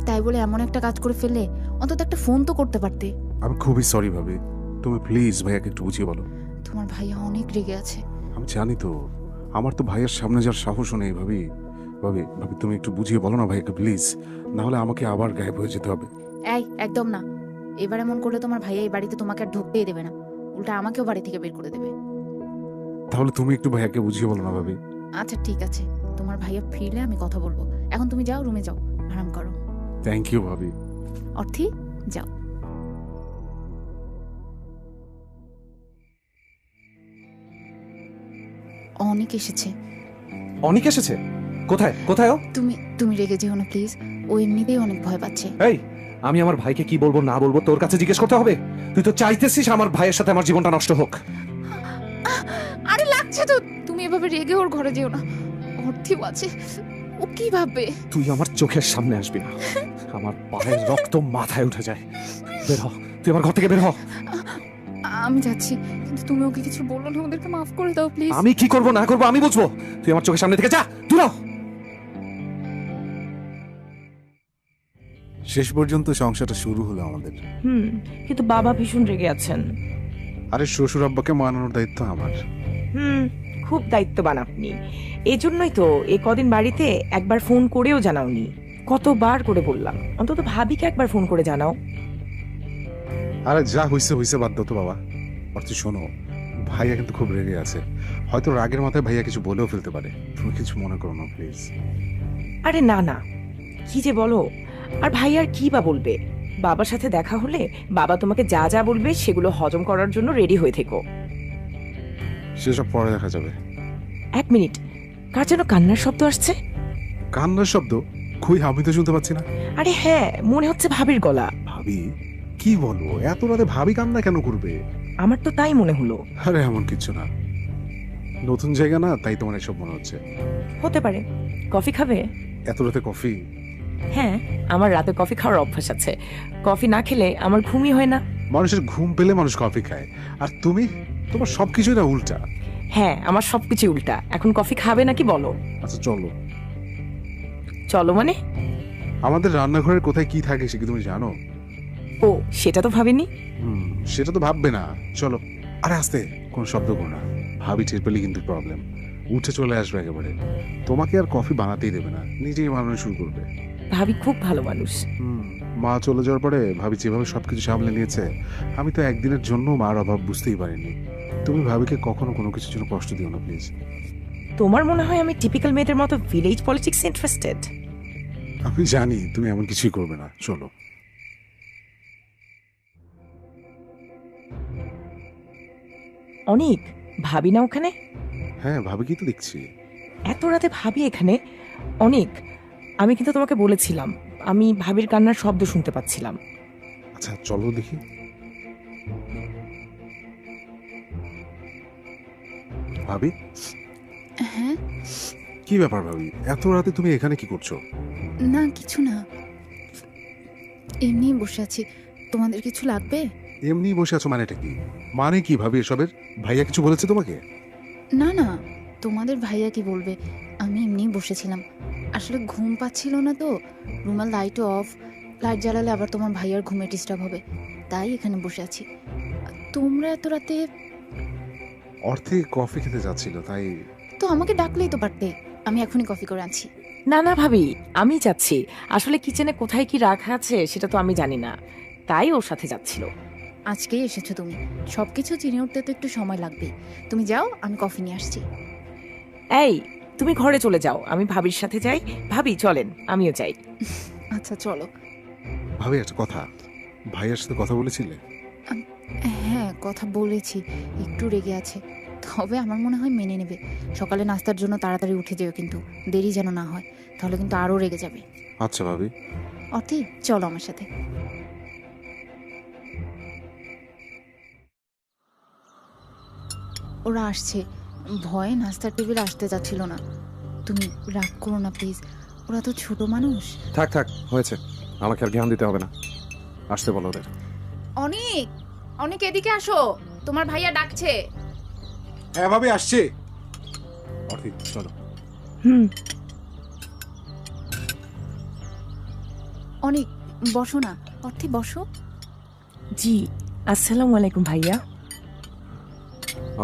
তাই বলে এমন একটা কাজ করে ফেললে? অন্তত একটা ফোন তো করতে পারতে। আমি খুবই সরি ভাবি, তুমি প্লিজ ভাইয়াকে একটু বুঝিয়ে বলো। তোমার ভাইয়া অনেক রেগে আছে। আমি জানি তো, আমার তো ভাইয়ের সামনে যাওয়ার সাহসও নেই। ভাবি ভাবি ভাবি, তুমি একটু বুঝিয়ে বলো না ভাইয়াকে প্লিজ, না হলে আমাকে আবার গায়েব হয়ে যেতে হবে। এই, একদম না। এবার এমন করলে তোমার ভাইয়া এই বাড়িতে তোমাকে আর ঢুকতেই দেবে না, উল্টা আমাকেও বাড়ি থেকে বের করে দেবে। তাহলে তুমি একটু ভাইয়াকে বুঝিয়ে বলো না ভাবি। আচ্ছা ঠিক আছে, তোমার ভাইয়া ফিরলে আমি কথা বলবো। এখন তুমি যাও, রুমে যাও, আরাম করো। থ্যাংক ইউ ভাবি। অর্থি, যাও। অনেক এসেছে। অনেক এসেছে? কোথায় কোথায় ও? তুমি রেগে যেও না প্লিজ, ও এমনিতেই অনেক ভয় পাচ্ছে। এই, আমি আমার ভাইকে কি বলবো না বলবো তোর কাছে জিজ্ঞেস করতে হবে? তুই তো চাইতেছিস আমার ভাইয়ের সাথে আমার জীবনটা নষ্ট হোক। আরে লাগছে তো, তুমি এভাবে রেগে ওর ঘরে যেও না। অর্থিও আছে, ও কি ভাববে? তুই আমার চোখের সামনে আসবি না, আমার পায়ের রক্ত মাথায় উঠে যায়। বের হ, তুই আমার ঘর থেকে বের হ। আমি যাচ্ছি, কিন্তু তুমি ওকে কিছু বলো না, ওদেরকে মাফ করে দাও প্লিজ। আমি কি করব না করব আমি বুঝবো, তুই আমার চোখের সামনে থেকে যা, দূর হ। শেষ পর্যন্ত সংসারটা শুরু হলো আমাদের। কিন্তু বাবা ভীষণ রেগে আছেন। আরে শ্বশুর আব্বাকে মানানোর দায়িত্ব আমার। খুব দায়িত্ববান আপনি। এজন্যই তো এ কদিন বাড়িতে একবার ফোন করেও জানাওনি। কতবার করে বললাম অন্তত ভাবিকে একবার ফোন করে জানাও। আরে যা হইছে হইছে, বাদ দাও তো বাবা। অর্থে শোনো, ভাইয়া কিন্তু খুব রেগে আছে, হয়তো রাগের মাথায় ভাইয়া কিছু বলেও ফেলতে পারে। তুমি কিছু মনে করো না প্লিজ। আরে না না, কি যে বলো। আর ভাই আর কি বা বলবে? বাবার সাথে দেখা হলে বাবা তোমাকে যা যা বলবে সেগুলো হজম করার জন্য রেডি হয়ে থেকো। সেসব পরে দেখা যাবে। এক মিনিট, কার যেন কান্নার শব্দ আসছে। কান্নার শব্দ? কই, আমি তো শুনতে পাচ্ছি না। আরে হ্যাঁ, মনে হচ্ছে ভাবির গলা। ভাবি? কি বলো, এত রাতে ভাবি কান্না কেন করবে? আমার তো তাই মনে হলো। আরে এমন কিছু না, নতুন জায়গা না, তাই তোমার এসব মনে হচ্ছে। হতে পারে। কফি খাবে? এত রাতে কফি? হ্যাঁ, আমার রাতে কফি খাওয়ার অভ্যাস আছে। কফি না খেলে আমার ঘুমই হয় না। মানুষের ঘুম পেলে মানুষ কফি খায়, আর তুমি, তোমার সবকিছুই না উল্টা। হ্যাঁ, আমার সবকিছু উল্টা। এখন কফি খাবে নাকি বলো? আচ্ছা চলো। চলো মানে? আমাদের রান্নাঘরের কোথায় কি থাকে সে কি তুমি জানো? ও, সেটা তো ভাবিনি। সেটা তো ভাববে না, চলো। আরে আস্তে, কোন শব্দ করো না, ভাবি টের পেলে কিন্তু প্রবলেম। উঠে চলে আসবে একেবারে, তোমাকে আর কফি বানাতেই দেবে না, নিজেই বানানো শুরু করবে। ভাবি খুব ভালো মানুষ। মা চলে যাওয়ার পরে ভাবি যেভাবে সবকিছু সামলে নিয়েছে, আমি তো একদিনের জন্য মার অভাব বুঝতেই পারিনি। তুমি ভাবিকে কখনো কোনো কিছুর জন্য কষ্ট দিও না প্লিজ। তোমার মনে হয় আমি টিপিক্যাল মেয়েদের মতো ভিলেজ পলিটিক্স ইন্টারেস্টেড? আমি জানি তুমি এমন কিছুই করবে না, চলো। অনেক ভাবি না ওখানে? হ্যাঁ, ভাবি কি তো দেখছি। এত রাতে ভাবি এখানে? অনেক, আমি কিন্তু তোমাকে বলেছিলাম আমি ভাবির কান্নার শব্দ শুনতে পাচ্ছিলাম। আচ্ছা চলো দেখি। ভাবি? হ্যাঁ, কি ব্যাপার ভাবি, এত রাতে তুমি এখানে কি করছো? না কিছু না, এমনিই বসে আছি। তোমাদের কিছু লাগবে? এমনি বসে আছো মানেটা কি? মানে কি ভাবি এসবের? ভাইয়া কিছু বলেছে তোমাকে? না না, তোমাদের ভাইয়া কি বলবে, আমি এমনিই বসেছিলাম। আসলে ঘুম পাচ্ছিল না তো, রুমাল লাইটও অফ, লাইট জ্বালালে আবার তোমার ভাইয়ার ঘুমে ডিস্টার্ব হবে, তাই এখানে বসে আছি। তোমরা এত রাতে? অর্থে কফি খেতে যাচ্ছিল তাই। তো আমাকে ডাকলেই তো পারতে, আমি এখনই কফি করে আনছি। না না ভাবি, আমি যাচ্ছি। আসলে কিচেনে কোথায় কি রাখা আছে সেটা তো আমি জানি না, তাই ওর সাথে যাচ্ছিল। আজকেই এসেছো তুমি, সবকিছু চিনে উঠতে তো একটু সময় লাগবে। তুমি যাও, আমি কফি নিয়ে আসছি। এই, তুমি ঘরে চলে যাও, আমি ভাবির সাথে যাই। ভাবি চলেন, আমিও যাই। আচ্ছা চলো। ভাবি একটা কথা, ভাইয়ার সাথে কথা বলেছিলে? হ্যাঁ কথা বলেছি, একটু রেগে আছে, তবে আমার মনে হয় মেনে নেবে। সকালে নাস্তার জন্য তাড়াতাড়ি উঠে যেও কিন্তু, দেরি যেন না হয়, তাহলে কিন্তু আরও রেগে যাবে। আচ্ছা ভাবি। অতি চলো আমার সাথে। ওরা আসছে, ভয়ে নাস্তার টেবিলে আসতে যাচ্ছিল না। তুমি রাগ করো না প্লিজ, ওরা তো ছোট মানুষ। থাক থাক, হয়েছে, আমাকে আর জ্ঞান দিতে হবে না। আসতে বলো ওদের। অনেক অনেক এদিকে আসো, তোমার ভাইয়া ডাকছে। হ্যাঁ ভাবি আসছে। অর্থি চলো। হুম। অনেক বসো না, অর্থে বসো। জি, আসসালামু আলাইকুম ভাইয়া।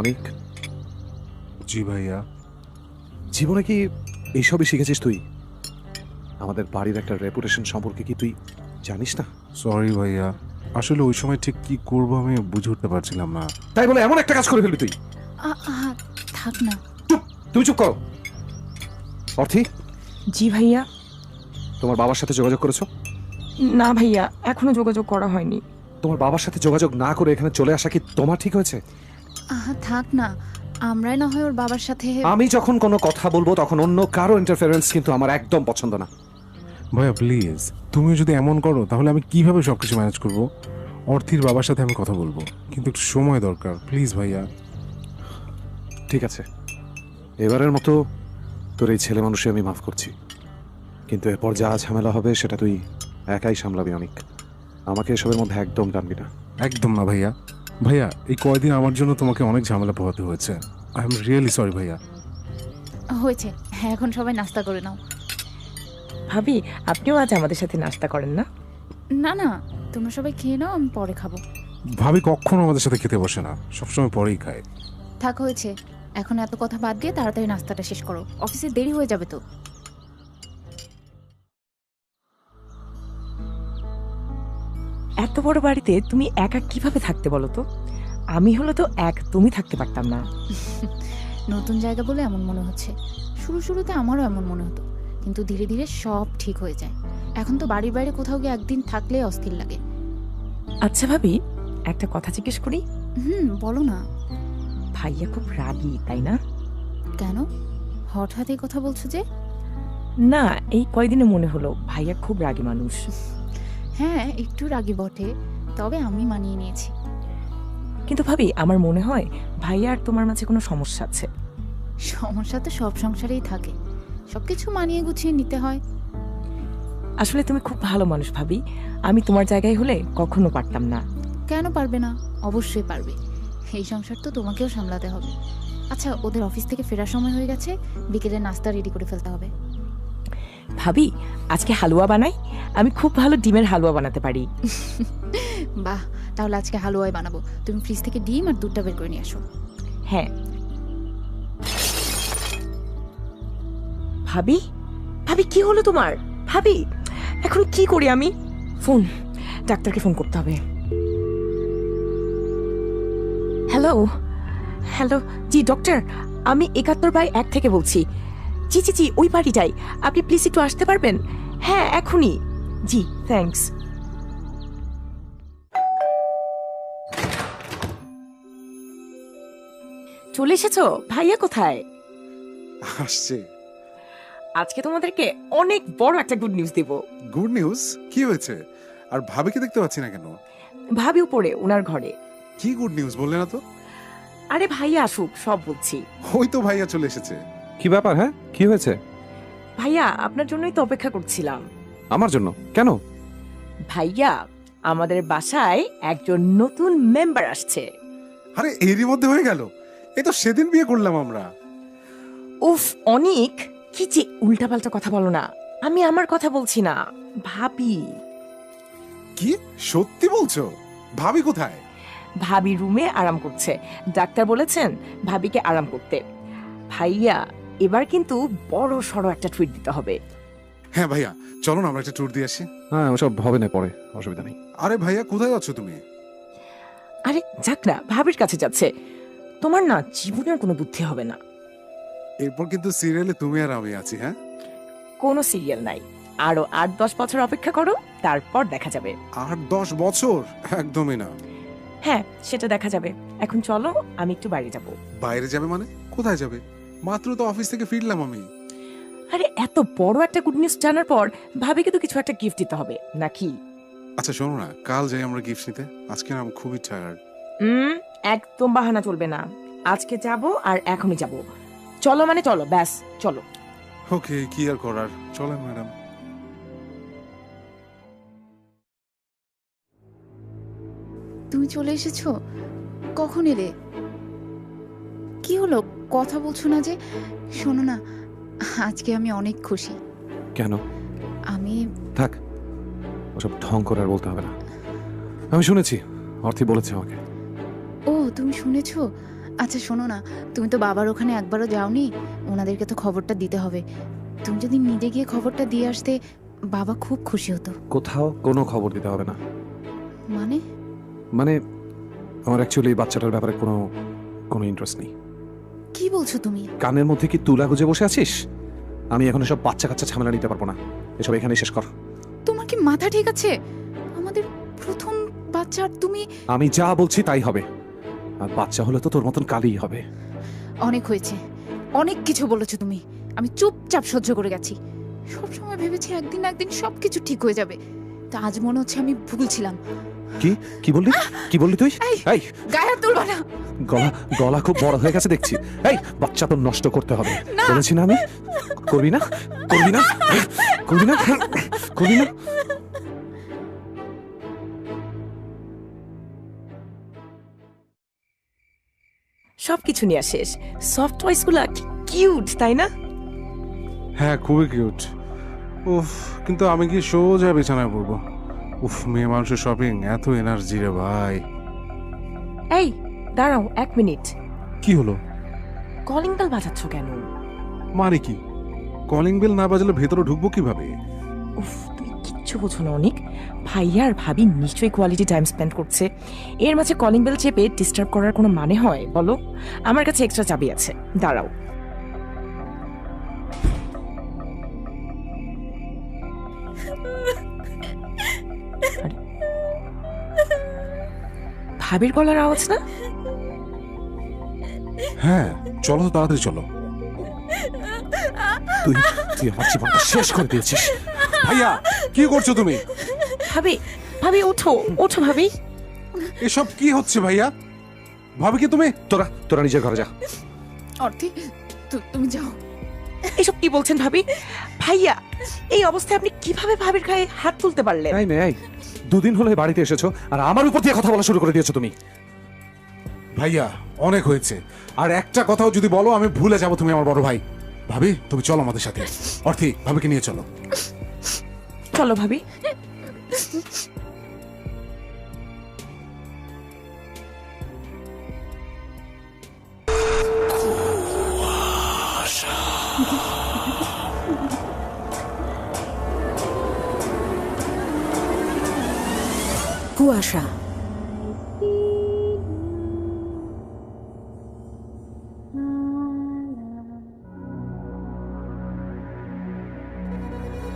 অনেক, জি ভাইয়া। জীবনে কি এইসবই শিখেছিস তুই? আমাদের বাড়ির একটা রেপুটেশন সম্পর্কে কি তুই জানিস না? সরি ভাইয়া, আসলে ওই সময় ঠিক কি করবো আমি বুঝে উঠতে পারছিলাম না। তাই বলে এমন একটা কাজ করে ফেলবি তুই? থাক না। চুপ, তুমি চুপ করো। অর্থি, জি ভাইয়া। তোমার বাবার সাথে যোগাযোগ করেছো? না ভাইয়া, এখনো যোগাযোগ করা হয়নি। তোমার বাবার সাথে যোগাযোগ না করে এখানে চলে আসা কি তোমার ঠিক হয়েছে? থাক না, আমরাই না হয় ওর বাবার সাথে। আমি যখন কোনো কথা বলবো তখন অন্য কারো ইন্টারফারেন্স কিন্তু আমার একদম পছন্দ না। ভাইয়া প্লিজ, তুমি যদি এমন করো তাহলে আমি কিভাবে সবকিছু ম্যানেজ করব? অর্থির বাবার সাথে আমি কথা বলবো, কিন্তু একটু সময় দরকার, প্লিজ ভাইয়া। ঠিক আছে, এবারের মতো তোর এই ছেলে মানুষে আমি মাফ করছি, কিন্তু এরপর যা ঝামেলা হবে সেটা তুই একাই সামলাবি। অনেক, আমাকে এসবের মধ্যে একদম টানবি না। একদম না ভাইয়া। ভাইয়া এই কয়দিন আমার জন্য তোমাকে অনেক ঝামেলা পোহাতে হয়েছে। আই এম রিয়েলি সরি ভাইয়া। হয়েছে, হ্যাঁ এখন সবাই নাস্তা করে নাও। ভাবি, আপনিও আজ আমাদের সাথে নাস্তা করেন না? না না, তোমরা সবাই খেয়ে নাও, আমি পরে খাবো। ভাবি কখনো আমাদের সাথে খেতে বসে না, সবসময় পরেই খায়। থাক হয়েছে, এখন এত কথা বাদ দিয়ে তাড়াতাড়ি নাস্তাটা শেষ করো, অফিসে দেরি হয়ে যাবে তো। এত বড় বাড়িতে তুমি একা কিভাবে থাকতে বলো তো? আমি হলো তো একদমই থাকতে পারতাম না। নতুন জায়গা বলে এমন মনে হচ্ছে, শুরুতে আমারও এমন মনে হতো, কিন্তু ধীরে ধীরে সব ঠিক হয়ে যায়। এখন তো বাড়ির বাইরে কোথাও গিয়ে একদিন থাকলে অস্থির লাগে। আচ্ছা ভাবি, একটা কথা জিজ্ঞেস করি। বলো না। ভাইয়া খুব রাগী, তাই না? কেন হঠাৎ এই কথা বলছো যে? না, এই কয়দিনে মনে হলো ভাইয়া খুব রাগী মানুষ। হ্যাঁ একটু রাগী বটে, তবে আমি মানিয়ে নিয়েছি। কিন্তু ভাবি, আমার মনে হয় ভাইয়া আর তোমার মাঝে কোনো সমস্যা আছে। সমস্যা তো সব সংসারেই থাকে, সবকিছু মানিয়ে গুছিয়ে নিতে হয়। আসলে তুমি খুব ভালো মানুষ ভাবি, আমি তোমার জায়গায় হলে কখনো পারতাম না। কেন পারবে না, অবশ্যই পারবে। এই সংসার তো তোমাকেও সামলাতে হবে। আচ্ছা, ওদের অফিস থেকে ফেরার সময় হয়ে গেছে, বিকেলে নাস্তা রেডি করে ফেলতে হবে। ভাবি, আজকে হালুয়া বানাই, আমি খুব ভালো ডিমের হালুয়া বানাতে পারি। বাহ, তাহলে আজকে হালুয়াই বানাবো। তুমি ফ্রিজ থেকে ডিম আর দুধটা বের করে নিয়ে আসো। হ্যাঁ। ভাবি, ভাবি কি হলো তোমার? ভাবি, এখন কি করি আমি? ডাক্তারকে ফোন করতে হবে। হ্যালো হ্যালো, জি ডক্টর, আমি ৭১/১ থেকে বলছি। জি জি জি, ওই বাড়িটাই। আপনি প্লিজ একটু আসতে পারবেন? হ্যাঁ এখনই। জি থ্যাঙ্কস। চলে এসেছো? ভাইয়া কোথায়? আসছে। আজকে তোমাদেরকে অনেক বড় একটা গুড নিউজ দেব। Good news? কি হয়েছে? আর ভাবিকে দেখতে পাচ্ছি না কেন? ভাবি উপরে ওনার ঘরে। কি গুড নিউজ বললে না তো? আরে ভাইয়া আসুক, সব বলছি। ওই তো ভাইয়া চলে এসেছে। কি ব্যাপার? হ্যাঁ, কি হয়েছে? ভাইয়া আপনার জন্যই তো অপেক্ষা করছিলাম। আমার জন্য? কেন? ভাইয়া, আমাদের বাসায় একজন নতুন মেম্বার আসছে। আরে এরই মধ্যে হয়ে গেল? এই তো সেদিন বিয়ে করলাম আমরা। উফ অনিক, কি যে উল্টাপাল্টা কথা বলো না। আমি আমার কথা বলছি না, ভাবি। কি সত্যি বলছো? ভাবি কোথায়? ভাবি রুমে আরাম করছে। ডাক্তার বলেছেন ভাবিকে আরাম করতে। ভাইয়া, এবার কিন্তু বড় সড়ো একটা ট্রিট দিতে হবে। হ্যাঁ ভাইয়া, চলো না আমরা একটা ট্যুর দিয়ে আসি। হ্যাঁ, ওসব হবে না, পরে, অসুবিধা নেই। আরে ভাইয়া, কোথায় যাচ্ছ তুমি? আরে যাক না, ভাবির কাছে যাচ্ছে। তোমার না জীবনের কোনো বুদ্ধি হবে না। এরপর কিন্তু সিরিয়ালে তুমি আর আমি আছি। হ্যাঁ, কোনো সিরিয়াল নাই, আরো 8-10 বছর অপেক্ষা করো, তারপর দেখা যাবে। 8-10 বছর? একদমই না। হ্যাঁ, সেটা দেখা যাবে। এখন চলো, আমি একটু বাইরে যাব। বাইরে যাবে মানে? কোথায় যাবে? মাত্র তো অফিস থেকে ফিরলাম আমি। আরে এত বড় একটা গুড নিউজ জানার পর ভাবিকে তো কিছু একটা গিফট দিতে হবে নাকি? আচ্ছা শোনো না, কাল যাই আমরা গিফট নিতে। আজকে না আমি খুবই টায়ার্ড। একদম বাহানা চলবে না। আজকে যাব আর এখনই যাব। চলো মানে চলো, ব্যাস চলো। ওকে, কি আর করার, চলেন ম্যাডাম। তুমি চলে এসেছো? কখন এলে? কি হলো, কথা বলছো না যে? শোনো না, আজকে আমি অনেক খুশি। কেন? আমি থাক, ওসব ঢং করে আর বলতে হবে না। আমি শুনেছি, অর্থি বলেছে আমাকে। ও, তুমি শুনেছো? আচ্ছা শোনো না, তুমি তো বাবার ওখানে একবারও যাওনি। ওনাদেরকে তো খবরটা দিতে হবে। তুমি যদি নিজে গিয়ে খবরটা দিয়ে আসতে, বাবা খুব খুশি হতো। কোথাও কোনো খবর দিতে হবে না। মানে? মানে আমার অ্যাকচুয়ালি বাচ্চাটার ব্যাপারে কোনো কোনো ইন্টারেস্ট নেই। কি বলছো তুমি? কানের মধ্যে কি তুলা গুজে বসে আছিস? আমি এখন এসব বাচ্চা কাচ্চা ঝামেলা নিতে পারবো না। এসব এখানেই শেষ কর। তোমার কি মাথা ঠিক আছে? আমাদের প্রথম বাচ্চা, আর তুমি? আমি যা বলছি তাই হবে। আর বাচ্চা হলে তো তোর মতন কালই হবে। অনেক হয়েছে, অনেক কিছু বলেছো তুমি। আমি চুপচাপ সহ্য করে গেছি। সবসময় ভেবেছি একদিন না একদিন সবকিছু ঠিক হয়ে যাবে। তা আজ মনে হচ্ছে আমি ভুলছিলাম। কি কি বললি? কি বললি তুই? এই গায়ে হাত তুলবা না। গলা গলা খুব বড় হয়ে গেছে দেখছি। এই বাচ্চা তো নষ্ট করতে হবে বলেছি না আমি? করবি না? করবি না? করবি না? করবি না? সবকিছু নিয়ে শেষ। সফট টয়েস গুলা কিউট, তাই না? হ্যাঁ, খুবই কিউট। উফ, কিন্তু আমি কি সোজা বিছানায় পড়বো? উফ, মেয়ে মানুষের শপিং এত এনার্জি রে ভাই। এই দাঁড়াও 1 মিনিট। কি হলো? কলিং বেল বাজাচ্ছ কেন? মানে কি? কলিং বেল না বাজলে ভেতরে ঢুকবো কিভাবে? উফ, তুমি কিচ্ছু বোঝো না অনিক। ভাইয়া আর ভাবি নিশ্চয়ই কোয়ালিটি টাইম স্পেন্ড করছে। এর মাঝে কলিং বেল চেপে ডিস্টার্ব করার কোনো মানে হয় বলো? আমার কাছে এক্সট্রা চাবি আছে, দাঁড়াও। আরে, ভাবির গলার আওয়াজ না? হ্যাঁ, চলো তো তাড়াতাড়ি চলো। তুই তুই আমার জীবনটা শেষ করে দিয়েছিস। ভাইয়া, কি করছো তুমি? ভাবি, ভাবি ওঠো, ওঠো ভাবি। এসব কি হচ্ছে ভাইয়া? ভাবি কি তুমি? তোরা তোরা নিজের ঘরে যা। অর্থি, তুমি যাও। এসব কি বলছেন ভাবি? ভাইয়া, এই অবস্থায় আপনি কিভাবে ভাবির গায়ে হাত তুলতে পারলেন? এই মেয়ে, এই 2 দিন হলো এই বাড়িতে এসেছো আর আমার উপর দিয়ে কথা বলা শুরু করে দিয়েছো তুমি। ভাইয়া, অনেক হয়েছে। আর একটা কথাও যদি বলো আমি ভুলে যাবো তুমি আমার বড় ভাই। ভাবি, তুমি চলো আমাদের সাথে। অর্থি, ভাবিকে নিয়ে চলো। চলো ভাবি। কুয়াশা।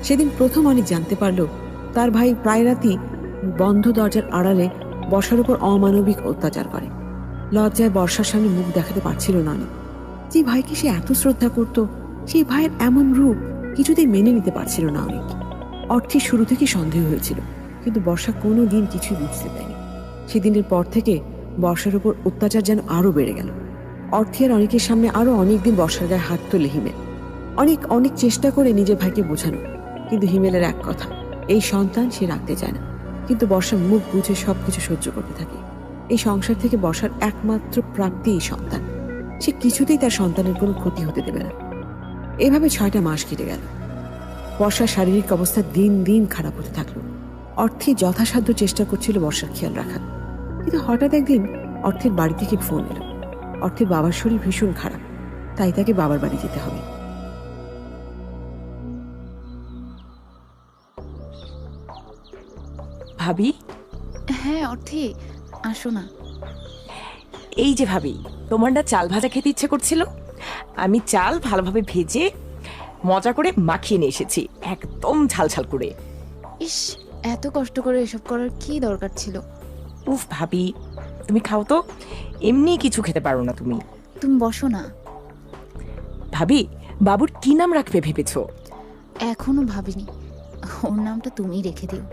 সেদিন প্রথম অনেক জানতে পারলো তার ভাই প্রায় রাতই বন্ধ দরজার আড়ালে বর্ষার উপর অমানবিক অত্যাচার করে। লজ্জায় বর্ষার সামনে মুখ দেখাতে পারছিল না অনেক। যে ভাইকে সে এত শ্রদ্ধা করত, সেই ভাইয়ের এমন রূপ কিছুতেই মেনে নিতে পারছিল না অনেক। অর্থের শুরু থেকে সন্দেহ হয়েছিল, কিন্তু বর্ষা কোনো দিন কিছুই বুঝতে দেয়নি। সেদিনের পর থেকে বর্ষার উপর অত্যাচার যেন আরো বেড়ে গেল। অর্থী আর অনেকের সামনে আরো অনেকদিন বর্ষার গায়ে হাত তোলে হিমেল। অনেক অনেক চেষ্টা করে নিজের ভাইকে বোঝানো, কিন্তু হিমেলের এক কথা, এই সন্তান সে রাখতে চায় না। কিন্তু বর্ষা মুখ বুঝে সবকিছু সহ্য করতে থাকে। এই সংসার থেকে বর্ষার একমাত্র প্রাপ্তি এই সন্তান। সে কিছুতেই তার সন্তানের কোনো ক্ষতি হতে দেবে না। এভাবে 6টা মাস কেটে গেল। বর্ষার শারীরিক অবস্থা দিন দিন খারাপ হতে থাকলো। অর্থী যথাসাধ্য চেষ্টা করছিল বর্ষার খেয়াল রাখার, কিন্তু হঠাৎ একদিন অর্থের বাড়ি থেকে ফোন এলো। অর্থের বাবার শরীর ভীষণ খারাপ, তাই তাকে বাবার বাড়ি যেতে হবে। ভাবি, হ্যাঁ অর্থি, আসো না। এই যে ভাবি, তোমার না চাল ভাজা খেতে ইচ্ছে করছিল, আমি চাল ভালোভাবে ভেজে মজা করে মাখিয়ে নিয়ে এসেছি, একদম ঝাল ঝাল করে। ইস, এত কষ্ট করে এসব করার কি দরকার ছিল? উফ ভাবি, তুমি খাও তো, এমনি কিছু খেতে পারো না তুমি। তুমি বসো না। ভাবি, বাবুর কি নাম রাখবে ভেবেছো? এখনো ভাবিনি। ওর নামটা তুমিই রেখে দিও।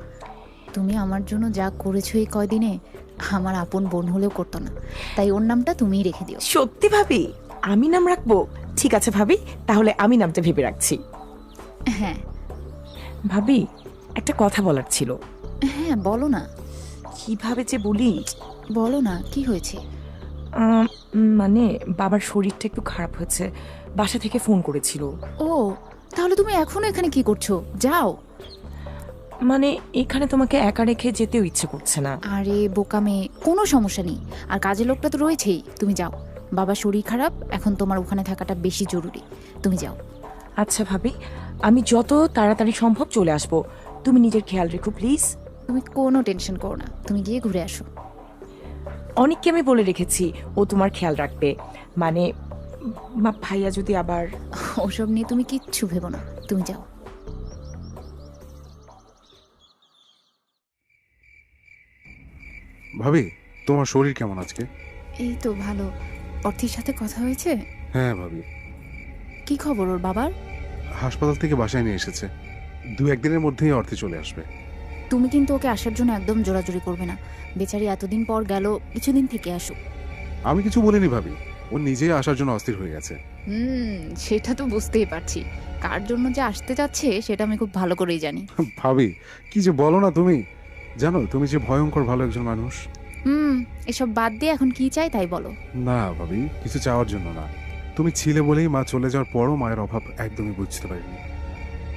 তুমি আমার জন্য যা করেছো এই কয়দিনে, আমার আপন বোন হলেও করতো না, তাই ওর নামটা তুমিই রেখে দিও। সত্যি ভাবি, আমি নাম রাখবো? ঠিক আছে ভাবি, তাহলে আমি নামটা ভেবে রাখছি। হ্যাঁ ভাবি, একটা কথা বলার ছিল। হ্যাঁ, বলো না। কিভাবে যে বলি, বলো না, কি হয়েছে? মানে বাবার শরীরটা একটু খারাপ হয়েছে, বাসা থেকে ফোন করেছিল। ও, তাহলে তুমি এখনো এখানে কি করছো? যাও। মানে এখানে তোমাকে একা রেখে যেতেও ইচ্ছে করছে না। আরে বোকা মেয়ে, কোনো সমস্যা নেই, আর কাজের লোকটা তো রয়েছেই। তুমি যাও, বাবার শরীর খারাপ, এখন তোমার ওখানে থাকাটা বেশি জরুরি। তুমি যাও। আচ্ছা ভাবি, আমি যত তাড়াতাড়ি সম্ভব চলে আসবো, তুমি নিজের খেয়াল রেখো প্লিজ। তুমি কোনো টেনশন করো না, তুমি গিয়ে ঘুরে আসো। অনেককে আমি বলে রেখেছি ও তোমার খেয়াল রাখবে, মানে ভাইয়া যদি আবার। ওসব নিয়ে তুমি কিচ্ছু ভেবো না, তুমি যাও। ভাবি, তোমার শরীর কেমন আজকে? এই তো ভালো। অর্থের সাথে কথা হয়েছে? হ্যাঁ ভাবি। কি খবর ওর বাবার? হাসপাতাল থেকে বাসায় নিয়ে এসেছে, 2-1 দিনের মধ্যেই অর্থে চলে আসবে। তুমি কিন্তু ওকে আসার জন্য একদম জোরাজোরি করবে না। বেচারি এতদিন পর গেল, কিছুদিন থেকে আসুক। আমি কিছু বলিনি ভাবি, ও নিজেই আসার জন্য অস্থির হয়ে গেছে। সেটা তো বুঝতেই পারছি। কার জন্য যে আসতে যাচ্ছে সেটা আমি খুব ভালো করেই জানি। ভাবি, কি যে বলো না তুমি, জানো তুমি যে ভয়ঙ্কর ভালো একজন মানুষ। এসব বাদ দিয়ে এখন কি চাই তাই বলো। না ভাবি, কিছু চাওয়ার জন্য না, তুমি ছিলে বলেই মা চলে যাওয়ার পরও মায়ের অভাব একদমই বুঝতে পারিনি।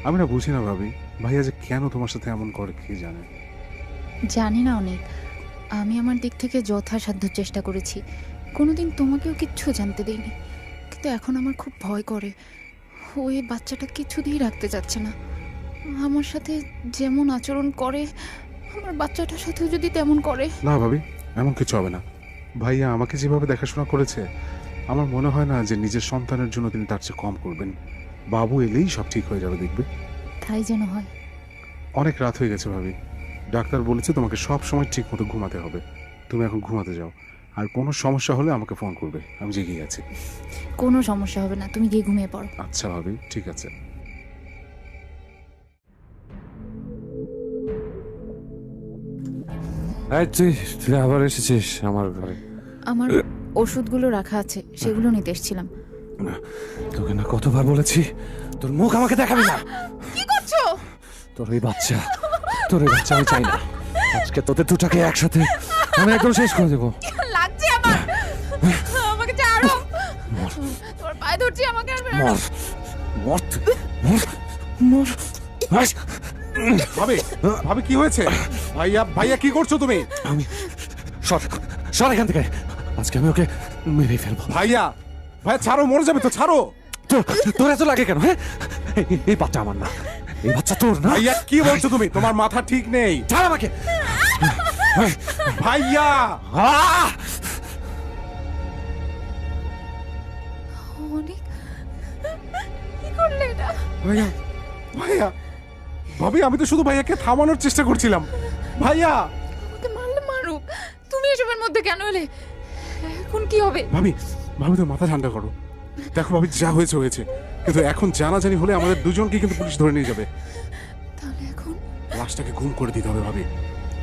আমি না বুঝি না ভাবি, ভাইয়া যে কেন তোমার সাথে এমন করে কে জানে। জানি না অনেক, আমি আমার দিক থেকে যথাসাধ্য চেষ্টা করেছি, কোনোদিন তোমাকেও কিচ্ছু জানতে দিইনি, কিন্তু এখন আমার খুব ভয় করে। ওই বাচ্চাটা কিছুতেই রাখতে যাচ্ছে না। আমার সাথে যেমন আচরণ করে, আমার বাচ্চাটার সাথেও যদি তেমন করে। না ভাবি, এমন কিছু হবে না। ভাইয়া আমাকে যেভাবে দেখাশোনা করেছে, আমার মনে হয় না যে নিজের সন্তানের জন্য তিনি তার চেয়ে কম করবেন। বাবু এলেই সব ঠিক হয়ে যাবে, দেখবে। তাই যেন হয়। অনেক রাত হয়ে গেছে ভাবি, ডাক্তার বলেছে তোমাকে সব সময় ঠিক মতো ঘুমাতে হবে। তুমি এখন ঘুমাতে যাও, আর কোনো সমস্যা হলে আমাকে ফোন করবে, আমি জেগে গেছি। কোনো সমস্যা হবে না, তুমি গিয়ে ঘুমিয়ে পড়ো। আচ্ছা ভাবি, ঠিক আছে। তুই আবার এসেছিস আমার ঘরে? আমার ওষুধগুলো রাখা আছে, সেগুলো নিতে এসেছিলাম। তোকে না কতবার বলেছি তোর মুখ আমাকে দেখাবি না। কি করছো? তোর এই বাচ্চা আমি চাই না। আজকে তোদের দুটাকে একসাথে আমি একদম শেষ করে দেবো। লাগছে আমার, আমাকে ছাড়ো। তোমার পায়ে ধরছি, আমাকে আর মেরো না। ভাবি, ভাবি কি হয়েছে? ভাইয়া, ভাইয়া কি করছো তুমি? আমি সর এখান থেকে, আজকে আমি ওকে মেরে ফেলবো। ভাইয়া, ভাইয়া ছাড়ো, মরে যাবে তো, ছাড়ো। তোর এত লাগে কেন? হ্যাঁ, এই বাচ্চা আমার না, এই বাচ্চা তোর না। ভাইয়া কি বলছো তুমি? তোমার মাথা ঠিক নেই। ছাড় আমাকে। ভাইয়া, অনেক কি করলে এটা? ভাইয়া, ভাইয়া, ভাবি আমি তো শুধু ভাইয়াকে থামানোর চেষ্টা করছিলাম। ভাইয়া, আমাকে মারলে মারুক, তুমি এসবের মধ্যে কেন এলে? এখন কি হবে? ভাবি, ভাবি তো মাথা ঠান্ডা করো। দেখো ভাবি, যা হয়েছে হয়েছে, কিন্তু এখন জানাজানি হলে আমাদের দুজনকে কিন্তু পুলিশ ধরে নিয়ে যাবে। তাহলে এখন লাশটাকে গুম করে দিতে হবে ভাবি।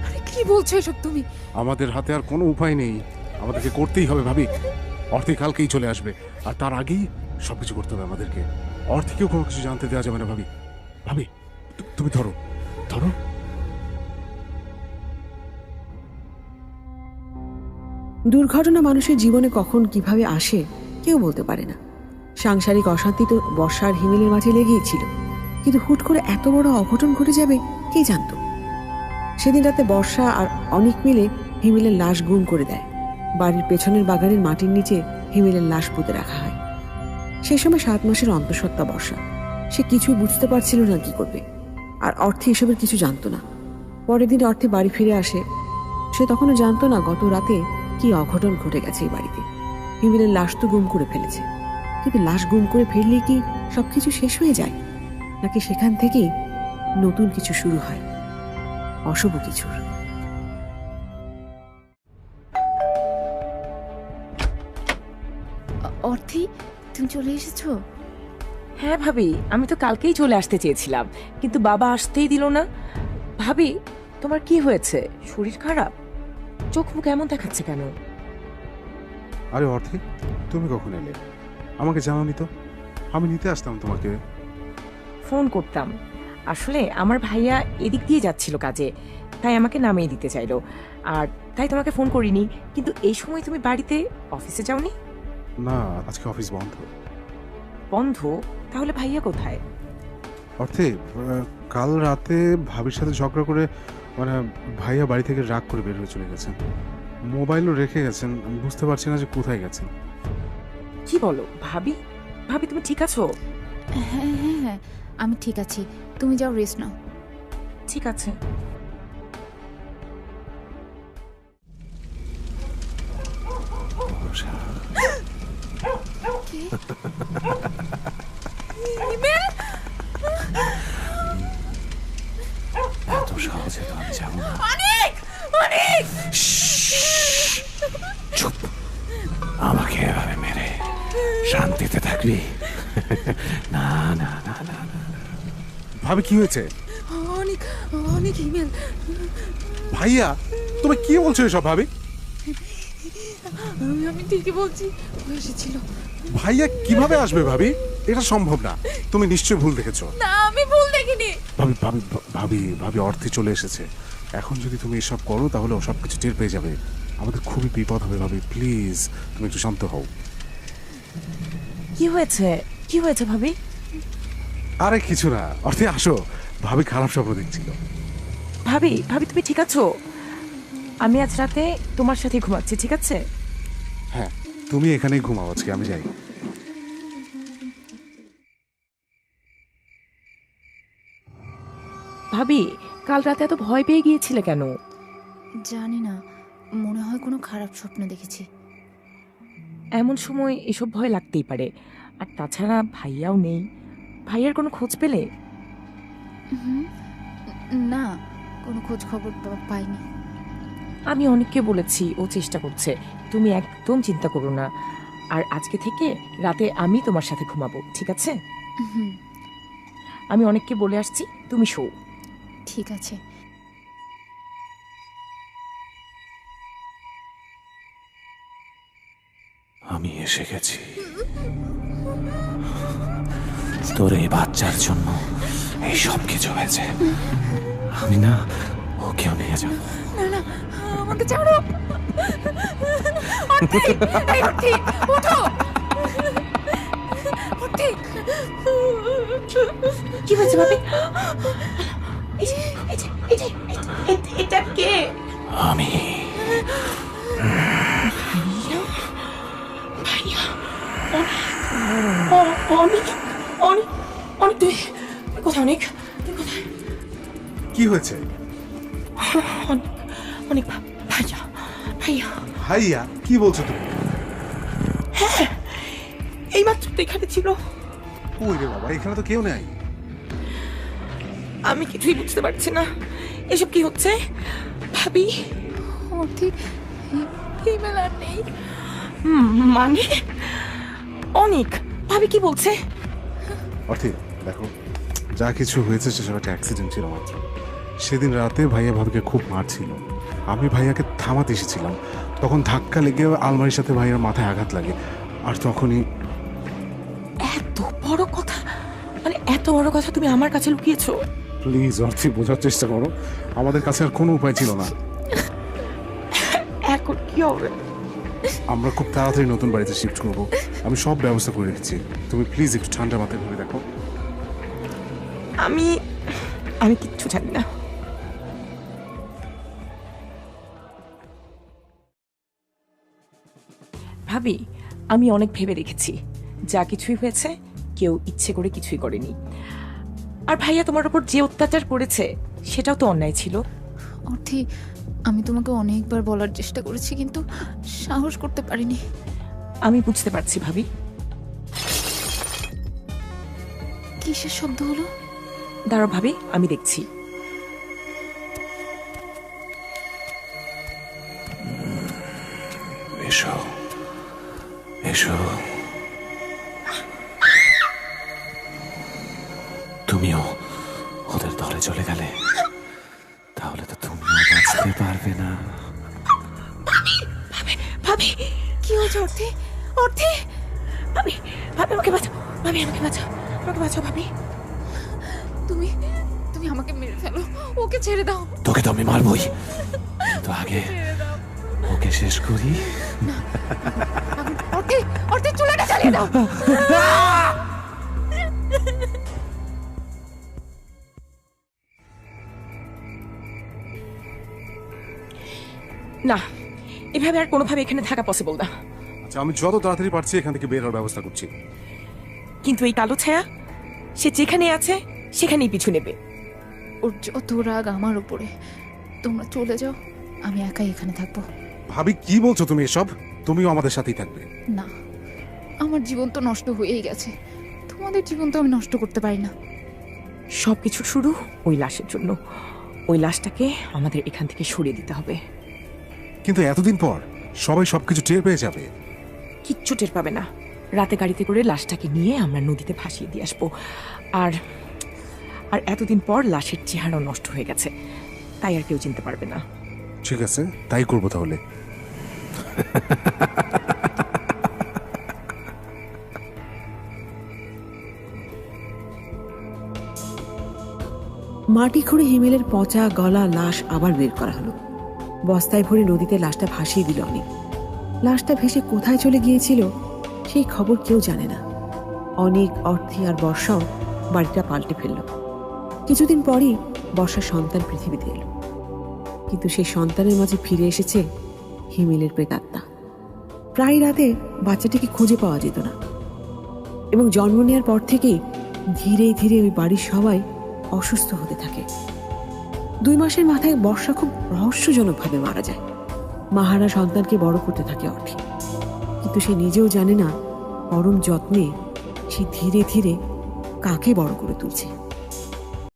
আরে কি বলছো এসব তুমি? আমাদের হাতে আর কোনো উপায় নেই, আমাদেরকে করতেই হবে ভাবি। অর্থে কালকেই চলে আসবে, আর তার আগেই সবকিছু করতে হবে আমাদেরকে। অর্থকেও কোনো কিছু জানতে দেওয়া যাবে না। ভাবি, ভাবি, তুমি ধরো ধরো। দুর্ঘটনা মানুষের জীবনে কখন কিভাবে আসে কেউ বলতে পারে না। সাংসারিক অশান্তি তো বর্ষা আর হিমেলের মাঝে লেগেই ছিল, কিন্তু হুট করে এত বড় অঘটন ঘটে যাবে কে জানতো। সেদিন রাতে বর্ষা আর অনেক মিলে হিমেলের লাশ গুম করে দেয়। বাড়ির পেছনের বাগানের মাটির নিচে হিমেলের লাশ পুঁতে রাখা হয়। সে সময় 7 মাসের অন্তঃসত্ত্বা বর্ষা। সে কিছুই বুঝতে পারছিল না কি করবে, আর অর্থে এসবের কিছু জানতো না। পরের দিন অর্থে বাড়ি ফিরে আসে। সে তখনও জানতো না গত রাতে কি অঘটন ঘটে গেছে এই বাড়িতে। হিমেলের লাশ তো গুম করে ফেলেছে, কিন্তু লাশ গুম করে ফেললেই কি সবকিছু শেষ হয়ে যায়, নাকি সেখান থেকেই নতুন কিছু শুরু হয়, অশুভ কিছুর? অর্থি, তুমি চলে এসেছো? হ্যাঁ ভাবি, আমি তো কালকেই চলে আসতে চেয়েছিলাম, কিন্তু বাবা আসতেই দিল না। ভাবি, তোমার কি হয়েছে? শরীর খারাপ? চোখ মুখ এমন দেখাচ্ছে কেন? আরে অর্থে, তুমি কখন এলে? আমাকে জানাওনি তো, আমি নিতে আসতাম তোমাকে। ফোন করতাম। আসলে আমার ভাইয়া এদিক দিয়ে যাচ্ছিল কাজে, তাই আমাকে নামিয়ে দিতে চাইলো, আর তাই তোমাকে ফোন করিনি। কিন্তু এই সময় তুমি বাড়িতে, অফিসে যাওনি? না, আজকে অফিস বন্ধ। বন্ধ? তাহলে ভাইয়া কোথায়? অর্থে, কাল রাতে ভাবির সাথে ঝগড়া করে মানে ভাইয়া বাড়ি থেকে রাগ করে বের হয়ে চলে গেছেন। মোবাইলও রেখে গেছেন। আমি বুঝতে পারছি না যে কোথায় গেছেন। কি বলো ভাবি? ভাবি তুমি ঠিক আছো? হ্যাঁ হ্যাঁ হ্যাঁ, আমি ঠিক আছি। তুমি যাও, রেস্ট নাও। ঠিক আছে। এত সহজে তো আমি যাবো না। চুপ, আমাকে এভাবে মেরে শান্তিতে থাকবি? না না না না না। ভাবি, কি হয়েছে? অনেক অনেক ইমেল। ভাইয়া, তুমি কি বলছো এসব? ভাবি, আমি ঠিকই বলছি, ও এসেছিল। ভাইয়া কিভাবে আসবে? ভাবি, এটা সম্ভব না। তুমি নিশ্চয়ই ভুল দেখেছো। না, আমি ভুল দেখিনি। ভাবি ভাবি ভাবি ভাবি, অর্থে চলে এসেছে। এখন যদি তুমি এসব করো তাহলে ও সব কিছু টের পেয়ে যাবে। আমাদের খুবই বিপদ হবে। ভাবি প্লিজ, তুমি একটু শান্ত হও। কি হয়েছে? কি হয়েছে ভাবি? আরে কিছু না অর্থে, আসো। ভাবি খারাপ স্বপ্ন দেখছিল। ভাবি, ভাবি তুমি ঠিক আছো? আমি আজ রাতে তোমার সাথে ঘুমাচ্ছি, ঠিক আছে? হ্যাঁ, তুমি এখানেই ঘুমাও আজকে, আমি যাই। ভাবি, কাল রাতে এত ভয় পেয়ে গিয়েছিলে কেন? জানি না, মনে হয় কোনো খারাপ স্বপ্ন দেখেছি। এমন সময় এসব ভয় লাগতেই পারে। আর তাছাড়া ভাইয়াও নেই। ভাইয়ার কোনো খোঁজ পেলে? না, কোনো খোঁজ খবর পাইনি। আমি অনেককে বলেছি, ও চেষ্টা করছে। তুমি একদম চিন্তা করো না। আর আজকে থেকে রাতে আমি তোমার সাথে ঘুমাবো, ঠিক আছে? আমি অনেককে বলে আসছি, তুমি শো। ঠিক আছে। আমি এসে গেছি তোর এই বাচ্চার জন্য। এই সব কিছু হয়েছে। আমি না ওকেও নিয়ে যাব। না না, আমাকে ছাড়ো। অর্থি, এই অর্থি, ওঠো। অর্থি, কি হয়েছে ভাবি? এটা কে? আমি অনেক অনেক অনেক, তুই কোথায়? অনেক, তুই কোথায়? কি হয়েছে? অনেক ভাইয়া, ভাইয়া। ভাইয়া, কি বলছো তুমি? এই মাত্র তো এখানে ছিল। ওই রে বাবা, এখানে তো কেউ নেই। আমি কিছুই বুঝতে পারছি না, এসব কি হচ্ছে? ভাবি, অর্থি, ইমেল আর নেই। মানে অনেক, ভাবি কি বলছে? অর্থে, দেখো, যা কিছু হয়েছে সেসব একটা অ্যাক্সিডেন্ট ছিল মাত্র। সেদিন রাতে ভাইয়া ভাবিকে খুব মারছিল। আমি ভাইয়াকে থামাতে এসেছিলাম, তখন ধাক্কা লেগে আলমারির সাথে ভাইয়ার মাথায় আঘাত লাগে। আর তখনই এত বড় কথা, মানে এত বড় কথা তুমি আমার কাছে লুকিয়েছো? প্লিজ অর্থি, বোঝার চেষ্টা করো, আমাদের কাছে আর কোনো উপায় ছিল না। এখন কি হবে? আমরা খুব তাড়াতাড়ি নতুন বাড়িতে শিফট করবো, আমি সব ব্যবস্থা করে রেখেছি। তুমি প্লিজ একটু ঠান্ডা মাথায় ভেবে দেখো। আমি আমি কিচ্ছু জানি না। ভাবি, আমি অনেক ভেবে রেখেছি, যা কিছুই হয়েছে কেউ ইচ্ছে করে কিছুই করেনি। আর ভাইয়া তোমার উপর যে অত্যাচার করেছে সেটাও তো অন্যায় ছিল। অর্থি, আমি তোমাকে অনেকবার বলার চেষ্টা করেছি, কিন্তু সাহস করতে পারিনি। আমি বুঝতে পারছি ভাবি। কিসের শব্দ হলো? দাঁড়াও ভাবি, আমি দেখছি। এসো এসো, তুমিও ওদের দলে চলে গেলে, তাহলে তো তুমিও বাঁচতে পারবে না। ভাবি, কি হয়েছে অর্থি? অর্থি, ভাবি, ভাবি আমাকে বাঁচাও, ভাবি আমাকে বাঁচাও, আমাকে বাঁচাও ভাবি। তুমি তুমি আমাকে মেরে ফেলো, ওকে ছেড়ে দাও। তোকে তো আমি মারবই, তো আগে ওকে শেষ করি। অর্থি, অর্থি, চুলাটা জ্বালিয়ে দাও। না, এভাবে আর কোনোভাবে এখানে থাকা পসিবল না। আচ্ছা, আমি যত তাড়াতাড়ি পারছি এখান থেকে বের হওয়ার ব্যবস্থা করছি। কিন্তু এই কালো ছায়া, সে যেখানে আছে সেখানেই পিছু নেবে। ওর যত রাগ আমার উপরে। তোমরা চলে যাও, আমি একাই এখানে থাকবো। ভাবি, কি বলছো তুমি এসব? তুমিও আমাদের সাথেই থাকবে। না, আমার জীবন তো নষ্ট হয়েই গেছে, তোমাদের জীবন তো আমি নষ্ট করতে পারি না। সবকিছু শুরু ওই লাশের জন্য। ওই লাশটাকে আমাদের এখান থেকে সরিয়ে দিতে হবে। কিন্তু এতদিন পর সবাই সবকিছু টের পেয়ে যাবে। কিচ্ছু টের পাবে না। রাতে গাড়িতে করে লাশটাকে নিয়ে আমরা নদীতে ভাসিয়ে দিয়ে আসবো। আর আর এতদিন পর লাশের চেহারাও নষ্ট হয়ে গেছে, তাই আর কেউ চিনতে পারবে না। ঠিক আছে, তাই করবো তাহলে। মাটি খুঁড়ে হিমেলের পচা গলা লাশ আবার বের করা হলো। বস্তায় ভরে নদীতে লাশটা ভাসিয়ে দিল অনেক। লাশটা ভেসে কোথায় চলে গিয়েছিল সেই খবর কেউ জানে না। অনেক, অর্থী আর বর্ষাও বাড়িটা পাল্টে ফেলল। কিছুদিন পরই বর্ষার সন্তান পৃথিবীতে এলো, কিন্তু সেই সন্তানের মাঝে ফিরে এসেছে হিমেলের প্রেতাত্মা। প্রায় রাতে বাচ্চাটিকে খুঁজে পাওয়া যেত না, এবং জন্ম নেওয়ার পর থেকেই ধীরে ধীরে ওই বাড়ির সবাই অসুস্থ হতে থাকে। 2 মাসের মাথায় বর্ষা খুব রহস্যজনকভাবে মারা যায়। মাহারা সন্তানকে বড় করতে থাকে অর্থী, কিন্তু সে নিজেও জানে না পরম যত্নে সে ধীরে ধীরে কাকে বড় করে তুলছে।